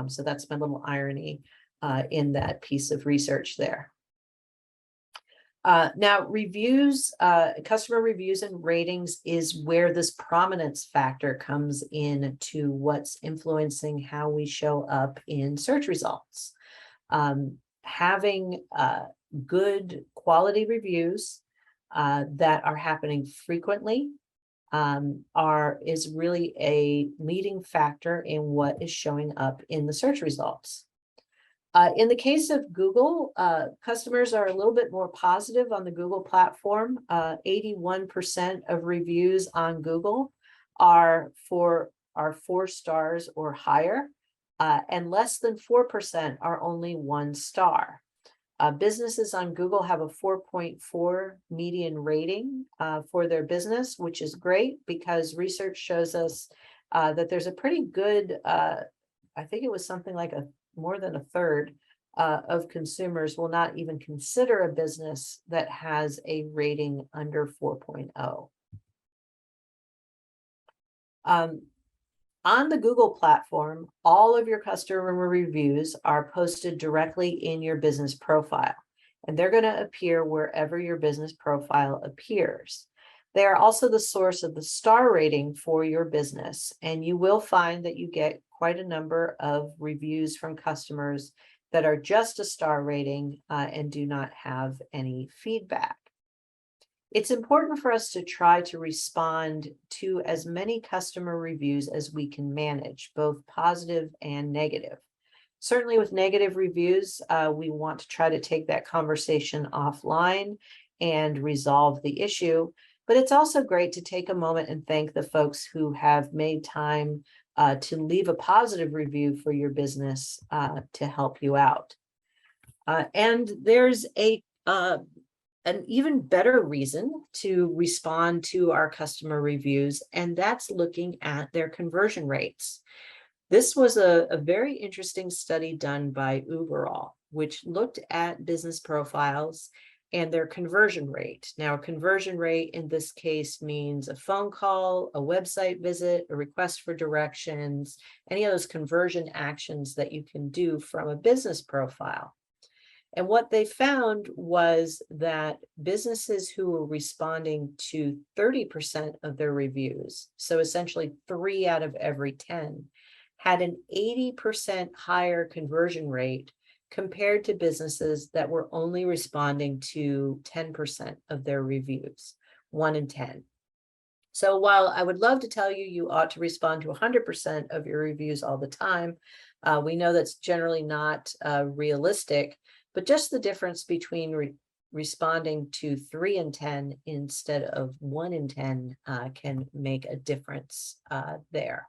So that's my little irony in that piece of research there. Now, reviews, customer reviews and ratings is where this prominence factor comes in to what's influencing how we show up in search results. Having good quality reviews that are happening frequently is really a leading factor in what is showing up in the search results. In the case of Google, customers are a little bit more positive on the Google platform. 81% of reviews on Google are 4 stars or higher, and less than 4% are only 1 star. Businesses on Google have a 4.4 median rating for their business, which is great, because research shows us that there's a pretty good, I think it was something like more than a third of consumers will not even consider a business that has a rating under 4.0. On the Google platform, all of your customer reviews are posted directly in your business profile, and they're going to appear wherever your business profile appears. They are also the source of the star rating for your business, and you will find that you get quite a number of reviews from customers that are just a star rating and do not have any feedback. It's important for us to try to respond to as many customer reviews as we can manage, both positive and negative. Certainly with negative reviews, we want to try to take that conversation offline and resolve the issue. But it's also great to take a moment and thank the folks who have made time to leave a positive review for your business to help you out. And there's an even better reason to respond to our customer reviews, and that's looking at their conversion rates. This was a very interesting study done by Overall, which looked at business profiles and their conversion rate. Now, a conversion rate in this case means a phone call, a website visit, a request for directions, any of those conversion actions that you can do from a business profile. And what they found was that businesses who were responding to 30% of their reviews, so essentially 3 out of every 10, had an 80% higher conversion rate compared to businesses that were only responding to 10% of their reviews, 1 in 10. So while I would love to tell you you ought to respond to 100% of your reviews all the time, we know that's generally not realistic, but just the difference between responding to 3 in 10 instead of 1 in 10 can make a difference there.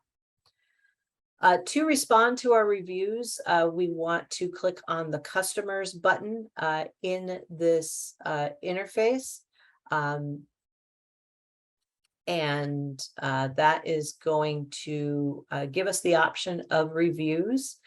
To respond to our reviews, we want to click on the customers button in this interface. And that is going to give us the option of reviews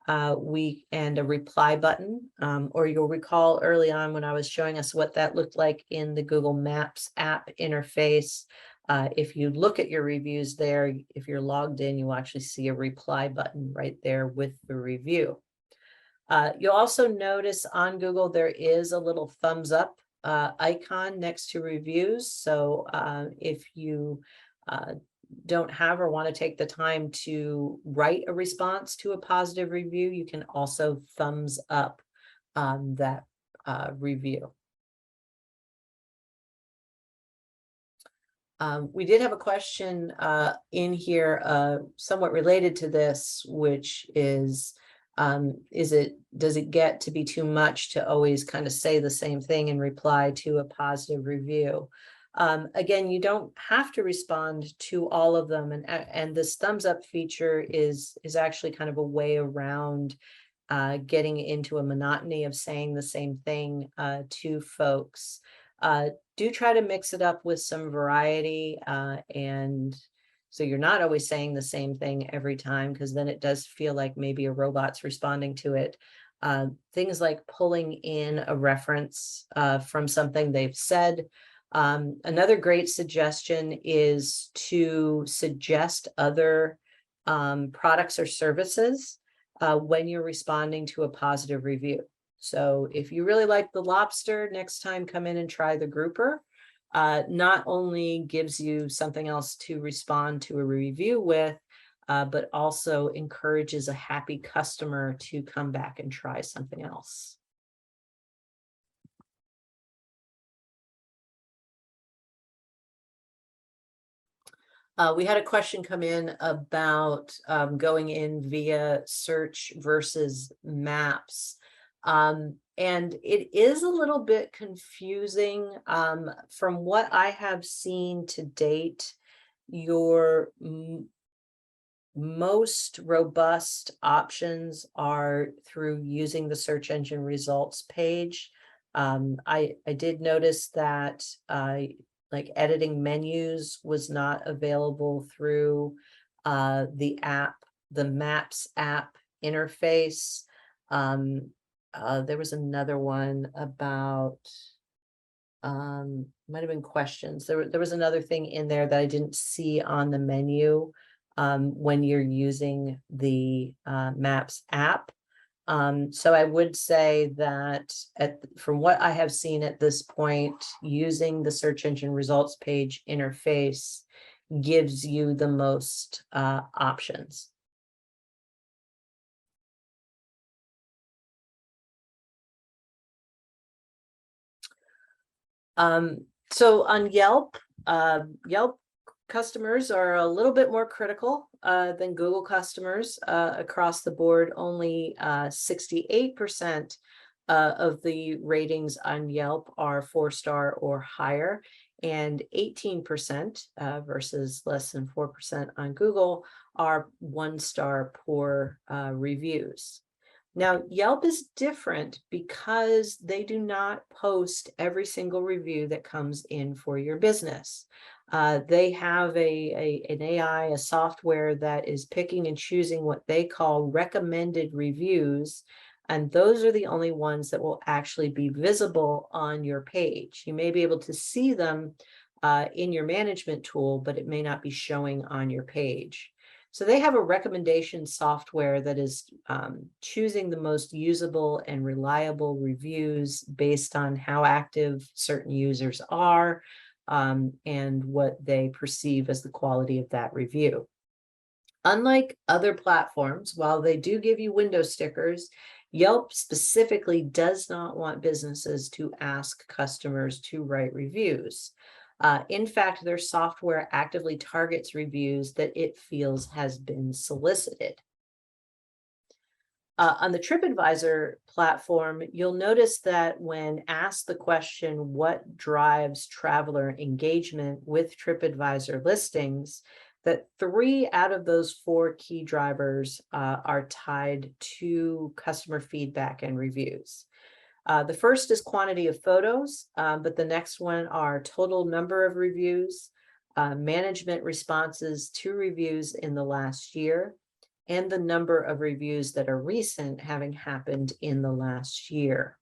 and a reply button. Or you'll recall early on when I was showing us what that looked like in the Google Maps app interface. If you look at your reviews there, if you're logged in, you actually see a reply button right there with the review. You'll also notice on Google there is a little thumbs up icon next to reviews. So if you don't have or want to take the time to write a response to a positive review, you can also thumbs up that review. We did have a question in here somewhat related to this, which is does it get to be too much to always kind of say the same thing in reply to a positive review? Again, you don't have to respond to all of them, and this thumbs up feature is actually kind of a way around getting into a monotony of saying the same thing to folks. Do try to mix it up with some variety, and so you're not always saying the same thing every time, because then it does feel like maybe a robot's responding to it. Things like pulling in a reference from something they've said. Another great suggestion is to suggest other products or services when you're responding to a positive review. So if you really like the lobster, next time come in and try the grouper. Not only gives you something else to respond to a review with, but also encourages a happy customer to come back and try something else. We had a question come in about going in via search versus maps. And it is a little bit confusing. From what I have seen to date, your most robust options are through using the search engine results page. I did notice that like editing menus was not available through the Maps app interface. There was another one about might have been questions. There was another thing in there that I didn't see on the menu when you're using the Maps app. So I would say that from what I have seen at this point, using the search engine results page interface gives you the most options. So on Yelp, Yelp customers are a little bit more critical than Google customers across the board. Only 68% of the ratings on Yelp are 4-star or higher, and 18% versus less than 4% on Google are 1-star poor reviews. Now, Yelp is different because they do not post every single review that comes in for your business. They have an AI, a software that is picking and choosing what they call recommended reviews, and those are the only ones that will actually be visible on your page. You may be able to see them in your management tool, but it may not be showing on your page. So they have a recommendation software that is choosing the most usable and reliable reviews based on how active certain users are and what they perceive as the quality of that review. Unlike other platforms, while they do give you window stickers, Yelp specifically does not want businesses to ask customers to write reviews. In fact, their software actively targets reviews that it feels has been solicited. On the TripAdvisor platform, you'll notice that when asked the question, what drives traveler engagement with TripAdvisor listings, that 3 out of those 4 key drivers are tied to customer feedback and reviews. The first is quantity of photos, but the next one are total number of reviews, management responses to reviews in the last year, and the number of reviews that are recent, having happened in the last year.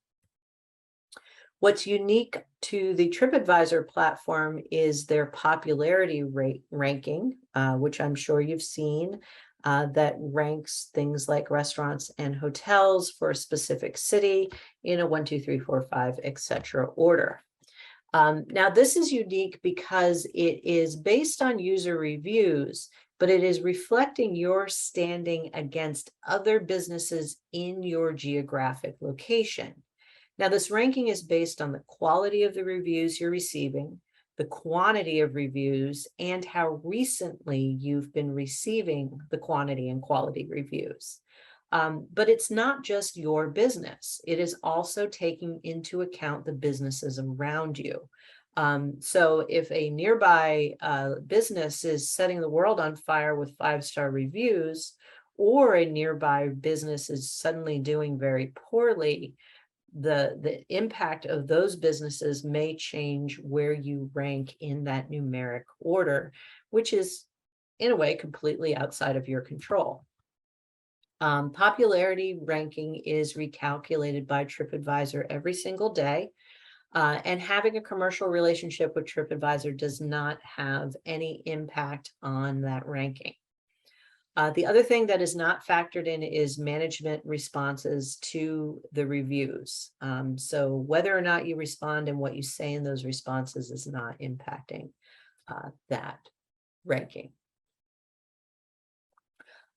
What's unique to the TripAdvisor platform is their popularity rate ranking, which I'm sure you've seen, that ranks things like restaurants and hotels for a specific city in a 1, 2, 3, 4, 5, etc. order. Now, this is unique because it is based on user reviews, but it is reflecting your standing against other businesses in your geographic location. Now, this ranking is based on the quality of the reviews you're receiving, the quantity of reviews, and how recently you've been receiving the quantity and quality reviews. But it's not just your business. It is also taking into account the businesses around you. So if a nearby business is setting the world on fire with 5-star reviews, or a nearby business is suddenly doing very poorly, the impact of those businesses may change where you rank in that numeric order, which is in a way completely outside of your control. Popularity ranking is recalculated by TripAdvisor every single day, and having a commercial relationship with TripAdvisor does not have any impact on that ranking. The other thing that is not factored in is management responses to the reviews. So whether or not you respond and what you say in those responses is not impacting that ranking.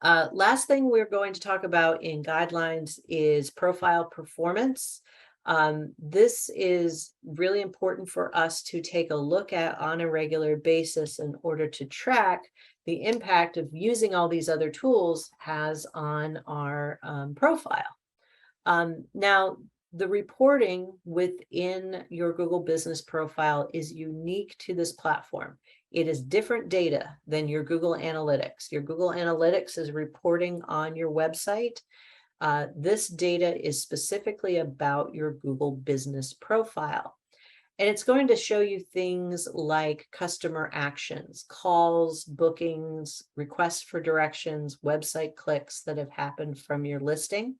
Last thing we're going to talk about in guidelines is profile performance. This is really important for us to take a look at on a regular basis in order to track the impact of using all these other tools has on our profile. Now, the reporting within your Google Business Profile is unique to this platform. It is different data than your Google Analytics. Your Google Analytics is reporting on your website. This data is specifically about your Google Business Profile. And it's going to show you things like customer actions, calls, bookings, requests for directions, website clicks that have happened from your listing.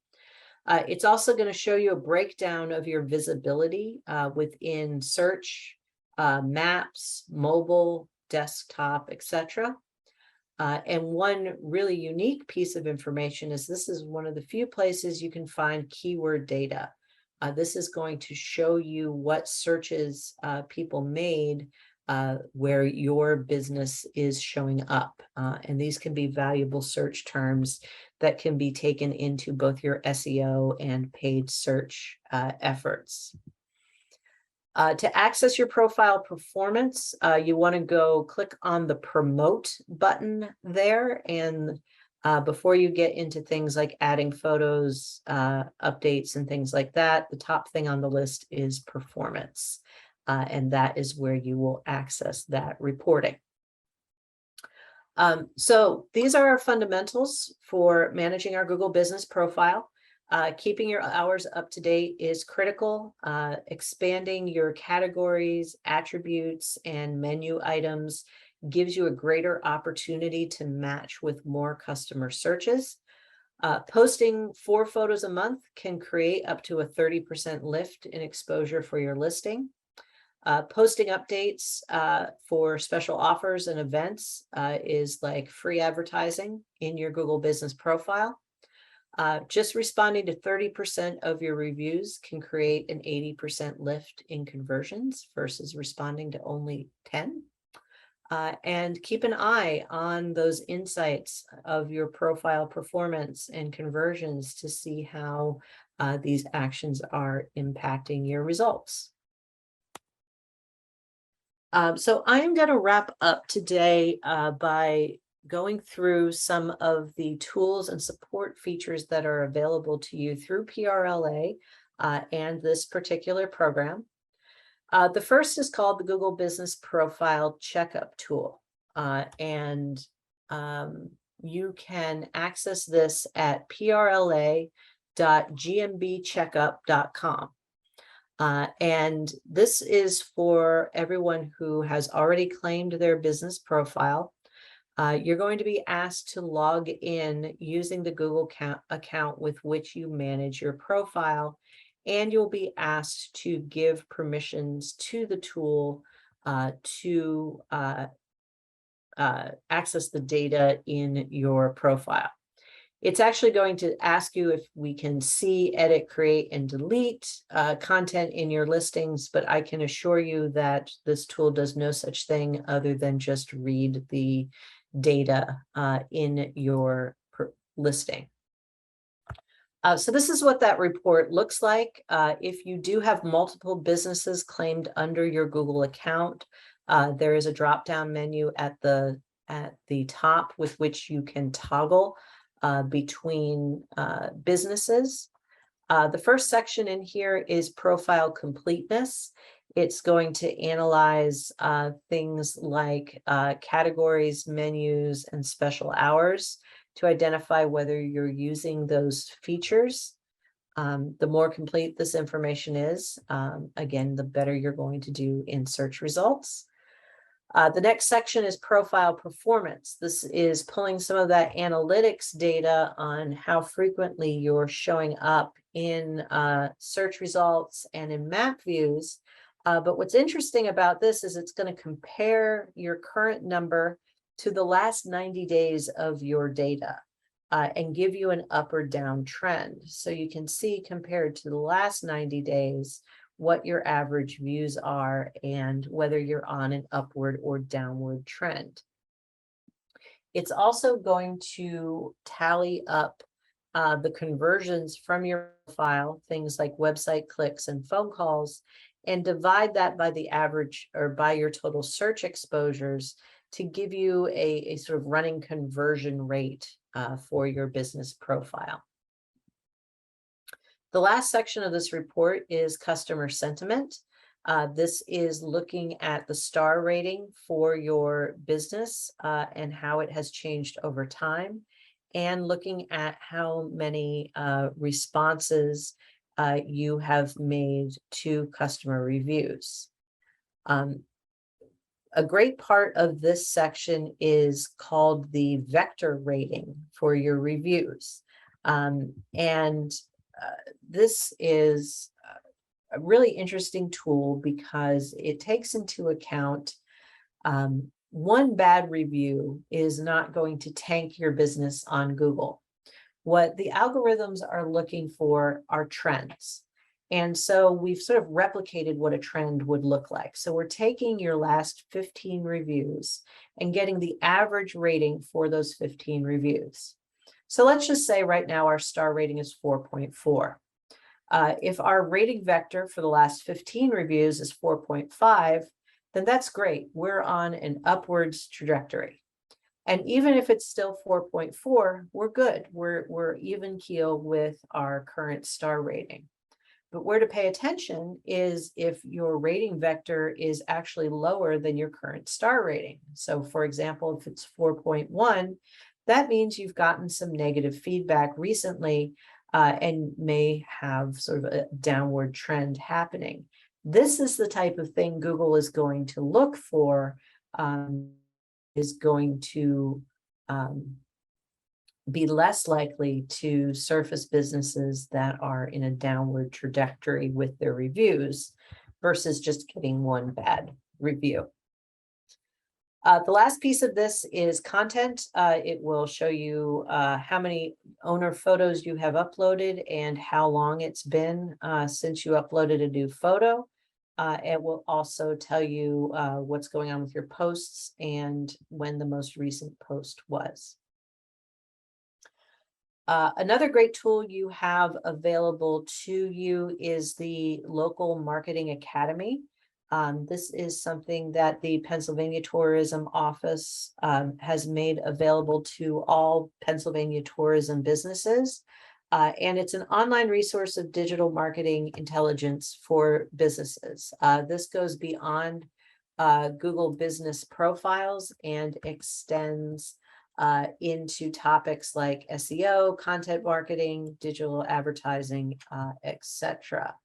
It's also going to show you a breakdown of your visibility within search, maps, mobile, desktop, etc. And one really unique piece of information is this is one of the few places you can find keyword data. This is going to show you what searches people made where your business is showing up. And these can be valuable search terms that can be taken into both your SEO and paid search efforts. To access your profile performance, you want to go click on the promote button there. And before you get into things like adding photos, updates, and things like that, the top thing on the list is performance. And that is where you will access that reporting. So these are our fundamentals for managing our Google Business Profile. Keeping your hours up to date is critical. Expanding your categories, attributes, and menu items gives you a greater opportunity to match with more customer searches. Posting 4 photos a month can create up to a 30% lift in exposure for your listing. Posting updates for special offers and events is like free advertising in your Google Business Profile. Just responding to 30% of your reviews can create an 80% lift in conversions versus responding to only 10. And keep an eye on those insights of your profile performance and conversions to see how these actions are impacting your results. So I'm going to wrap up today by going through some of the tools and support features that are available to you through PRLA and this particular program. The first is called the Google Business Profile Checkup Tool. And you can access this at prla.gmbcheckup.com. And this is for everyone who has already claimed their business profile. You're going to be asked to log in using the Google account with which you manage your profile, and you'll be asked to give permissions to the tool to access the data in your profile. It's actually going to ask you if we can see, edit, create, and delete content in your listings, but I can assure you that this tool does no such thing other than just read the data in your listing. So this is what that report looks like. If you do have multiple businesses claimed under your Google account, there is a drop-down menu at the top with which you can toggle between businesses. The first section in here is profile completeness. It's going to analyze things like categories, menus, and special hours to identify whether you're using those features. The more complete this information is, again, the better you're going to do in search results. The next section is profile performance. This is pulling some of that analytics data on how frequently you're showing up in search results and in map views. But what's interesting about this is it's going to compare your current number to the last 90 days of your data and give you an up or down trend. So you can see compared to the last 90 days, what your average views are and whether you're on an upward or downward trend. It's also going to tally up the conversions from your file, things like website clicks and phone calls, and divide that by the average or by your total search exposures to give you a sort of running conversion rate for your business profile. The last section of this report is customer sentiment. This is looking at the star rating for your business and how it has changed over time, and looking at how many responses you have made to customer reviews. A great part of this section is called the vector rating for your reviews. This is a really interesting tool because it takes into account one bad review is not going to tank your business on Google. What the algorithms are looking for are trends. And so we've sort of replicated what a trend would look like. So we're taking your last 15 reviews and getting the average rating for those 15 reviews. So let's just say right now our star rating is 4.4. If our rating vector for the last 15 reviews is 4.5, then that's great. We're on an upwards trajectory. And even if it's still 4.4, we're good. We're even keel with our current star rating. But where to pay attention is if your rating vector is actually lower than your current star rating. So for example, if it's 4.1, that means you've gotten some negative feedback recently and may have sort of a downward trend happening. This is the type of thing Google is going to look for, is going to be less likely to surface businesses that are in a downward trajectory with their reviews versus just getting one bad review. The last piece of this is content. It will show you how many owner photos you have uploaded and how long it's been since you uploaded a new photo. It will also tell you what's going on with your posts and when the most recent post was. Another great tool you have available to you is the Local Marketing Academy. This is something that the Pennsylvania Tourism Office has made available to all Pennsylvania tourism businesses. And it's an online resource of digital marketing intelligence for businesses. This goes beyond Google business profiles and extends into topics like SEO, content marketing, digital advertising, etc.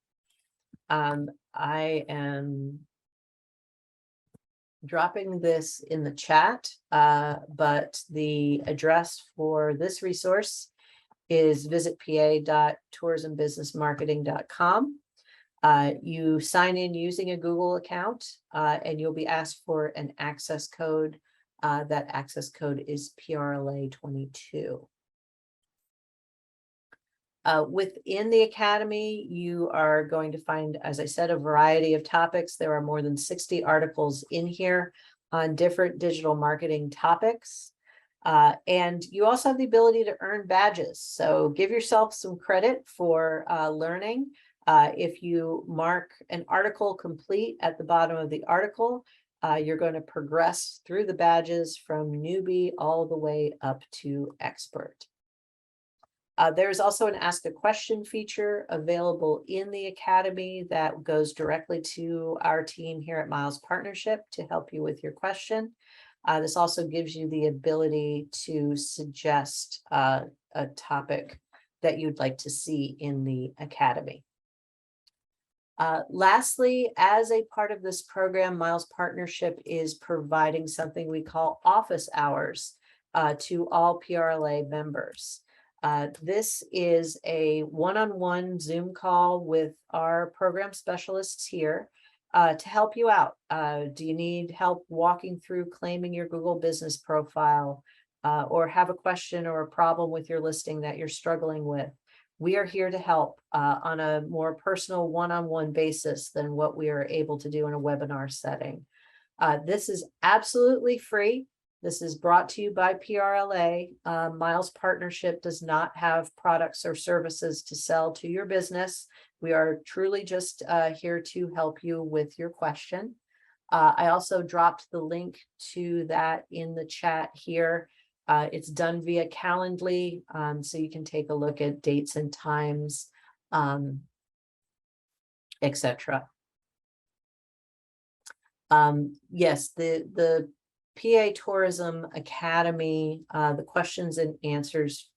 I am dropping this in the chat, but the address for this resource is visitpa.tourismbusinessmarketing.com. You sign in using a Google account and you'll be asked for an access code. That access code is PRLA 22. Within the Academy, you are going to find, as I said, a variety of topics. There are more than 60 articles in here on different digital marketing topics. And you also have the ability to earn badges. So give yourself some credit for learning. If you mark an article complete at the bottom of the article, you're going to progress through the badges from newbie all the way up to expert. There's also an Ask a Question feature available in the Academy that goes directly to our team here at Miles Partnership to help you with your question. This also gives you the ability to suggest a topic that you'd like to see in the Academy. Lastly, as a part of this program, Miles Partnership is providing something we call office hours to all PRLA members. This is a one-on-one Zoom call with our program specialists here to help you out. Do you need help walking through claiming your Google business profile or have a question or a problem with your listing that you're struggling with? We are here to help on a more personal one-on-one basis than what we are able to do in a webinar setting. This is absolutely free. This is brought to you by PRLA. Miles Partnership does not have products or services to sell to your business. We are truly just here to help you with your question. I also dropped the link to that in the chat here. It's done via Calendly, so you can take a look at dates and times, etc. Yes, the PA Tourism Academy, the questions and answers,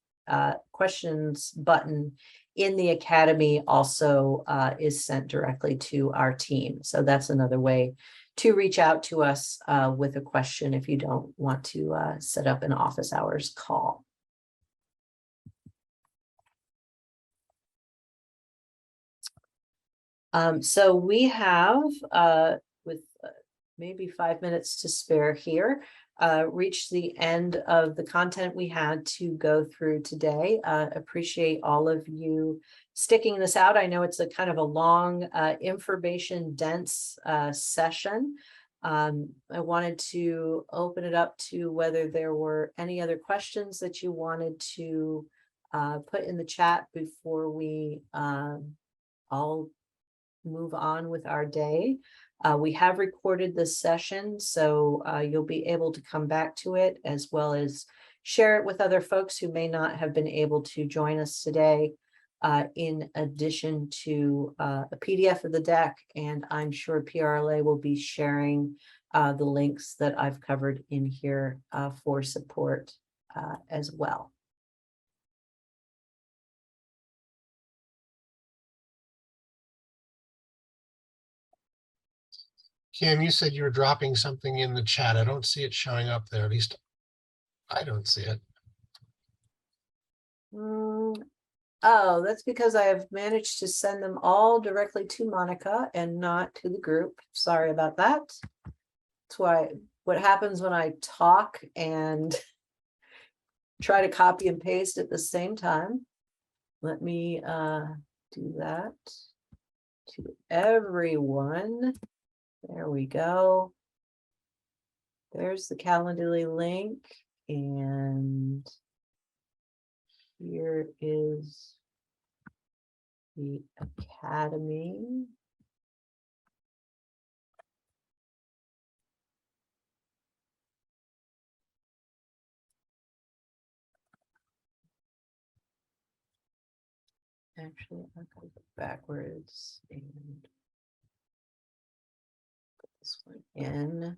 questions button in the Academy also is sent directly to our team. So that's another way to reach out to us with a question if you don't want to set up an office hours call. So we have, with maybe 5 minutes to spare here, reached the end of the content we had to go through today. Appreciate all of you sticking this out. I know it's a kind of a long, information dense session. I wanted to open it up to whether there were any other questions that you wanted to put in the chat before we I'll move on with our day. We have recorded this session, so you'll be able to come back to it as well as share it with other folks who may not have been able to join us today. In addition to a PDF of the deck, and I'm sure PRLA will be sharing the links that I've covered in here for support as well. Kim, you said you were dropping something in the chat. I don't see it showing up there. At least I don't see it. Oh, that's because I have managed to send them all directly to Monica and not to the group. Sorry about that. That's why what happens when I talk and try to copy and paste at the same time. Let me do that to everyone. There we go. There's the Calendly link, and here is the Academy. Actually, I'll go backwards and put this one in.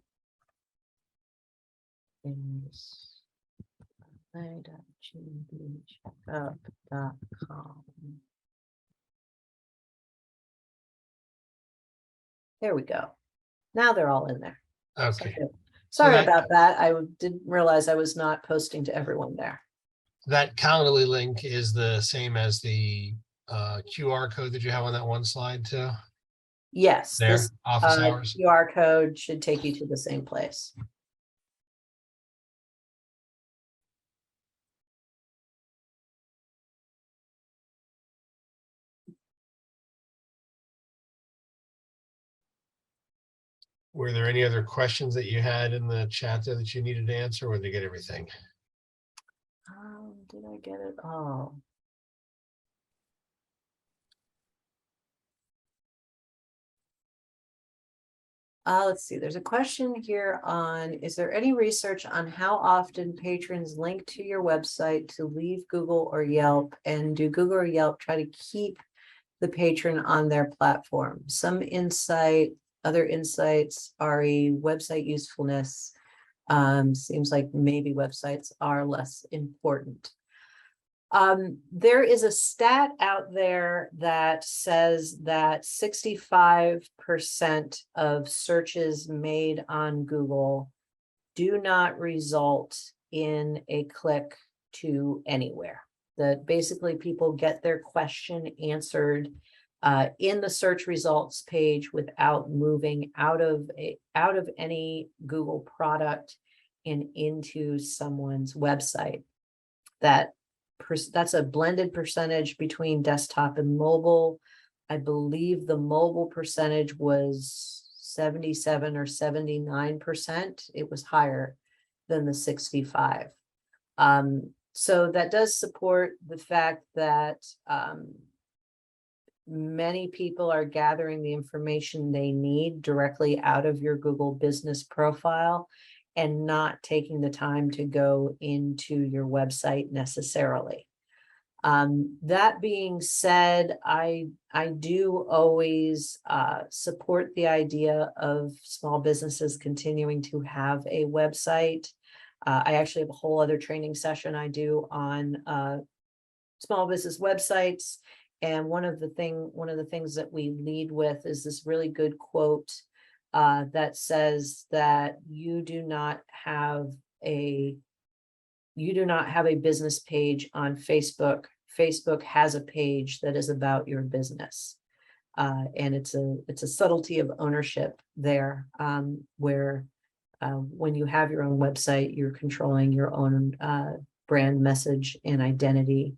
Is play.gbcheckup.com. There we go. Now they're all in there. Okay. Sorry that- about that. I didn't realize I was not posting to everyone there. That Calendly link is the same as the QR code that you have on that one slide too. Yes, There, this office hours. QR code should take you to the same place. Were there any other questions that you had in the chat there that you needed to answer, or did you get everything? Did I get it all? Let's see, there's a question here on, is there any research on how often patrons link to your website to leave Google or Yelp? And do Google or Yelp try to keep the patron on their platform? Some insight, other insights, RE, website usefulness. Seems like maybe websites are less important. There is a stat out there that says that 65% of searches made on Google do not result in a click to anywhere. That basically people get their question answered in the search results page without moving out of any Google product and into someone's website. That's a blended percentage between desktop and mobile. I believe the mobile percentage was 77 or 79%. It was higher than the 65. So that does support the fact that many people are gathering the information they need directly out of your Google business profile and not taking the time to go into your website necessarily. That being said, I do always support the idea of small businesses continuing to have a website. I actually have a whole other training session I do on small business websites. And one of the things that we lead with is this really good quote that says that you do not have a business page on Facebook. Facebook has a page that is about your business. And it's a subtlety of ownership there, where when you have your own website, you're controlling your own brand message and identity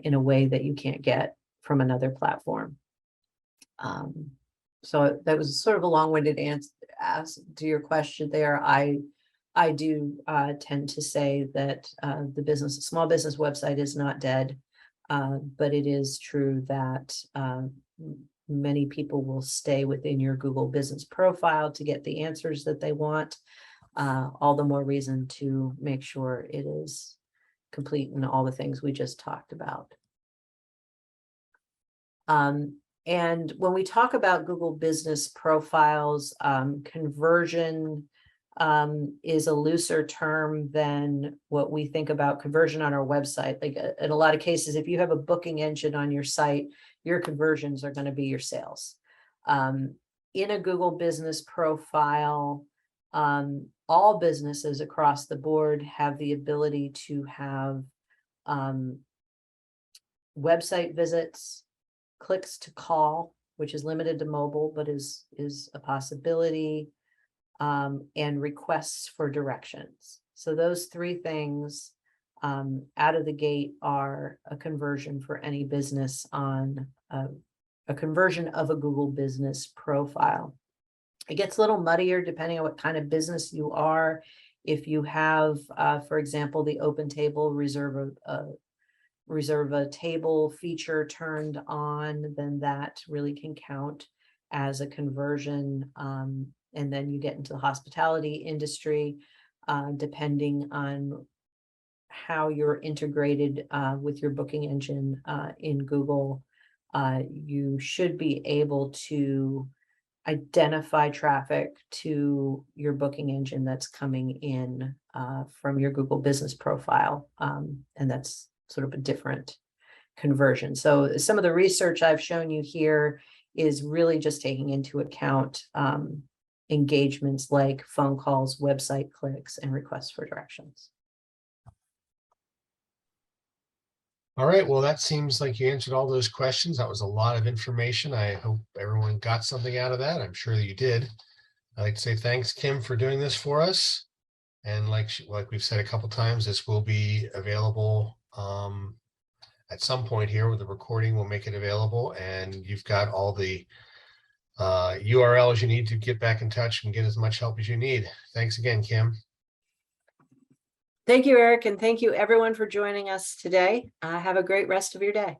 in a way that you can't get from another platform. So that was sort of a long-winded answer to your question there. I do tend to say that the small business website is not dead, but it is true that many people will stay within your Google business profile to get the answers that they want. All the more reason to make sure it is complete in all the things we just talked about. And when we talk about Google business profiles, conversion is a looser term than what we think about conversion on our website. Like in a lot of cases, if you have a booking engine on your site, your conversions are going to be your sales. In a Google business profile, all businesses across the board have the ability to have website visits, clicks to call, which is limited to mobile, but is a possibility, and requests for directions. So those three things out of the gate are a conversion for any business on a conversion of a Google business profile. It gets a little muddier depending on what kind of business you are. If you have, for example, the open table reserve a table feature turned on, then that really can count as a conversion. And then you get into the hospitality industry, depending on how you're integrated with your booking engine in Google. You should be able to identify traffic to your booking engine that's coming in from your Google business profile. And that's sort of a different conversion. So some of the research I've shown you here is really just taking into account engagements like phone calls, website clicks, and requests for directions. All right, well, that seems like you answered all those questions. That was a lot of information. I hope everyone got something out of that. I'm sure that you did. I'd like to say thanks, Kim, for doing this for us. And like we've said a couple times, this will be available at some point here with the recording. We'll make it available, and you've got all the URLs you need to get back in touch and get as much help as you need. Thanks again, Kim. Thank you, Eric, and thank you everyone for joining us today. Have a great rest of your day.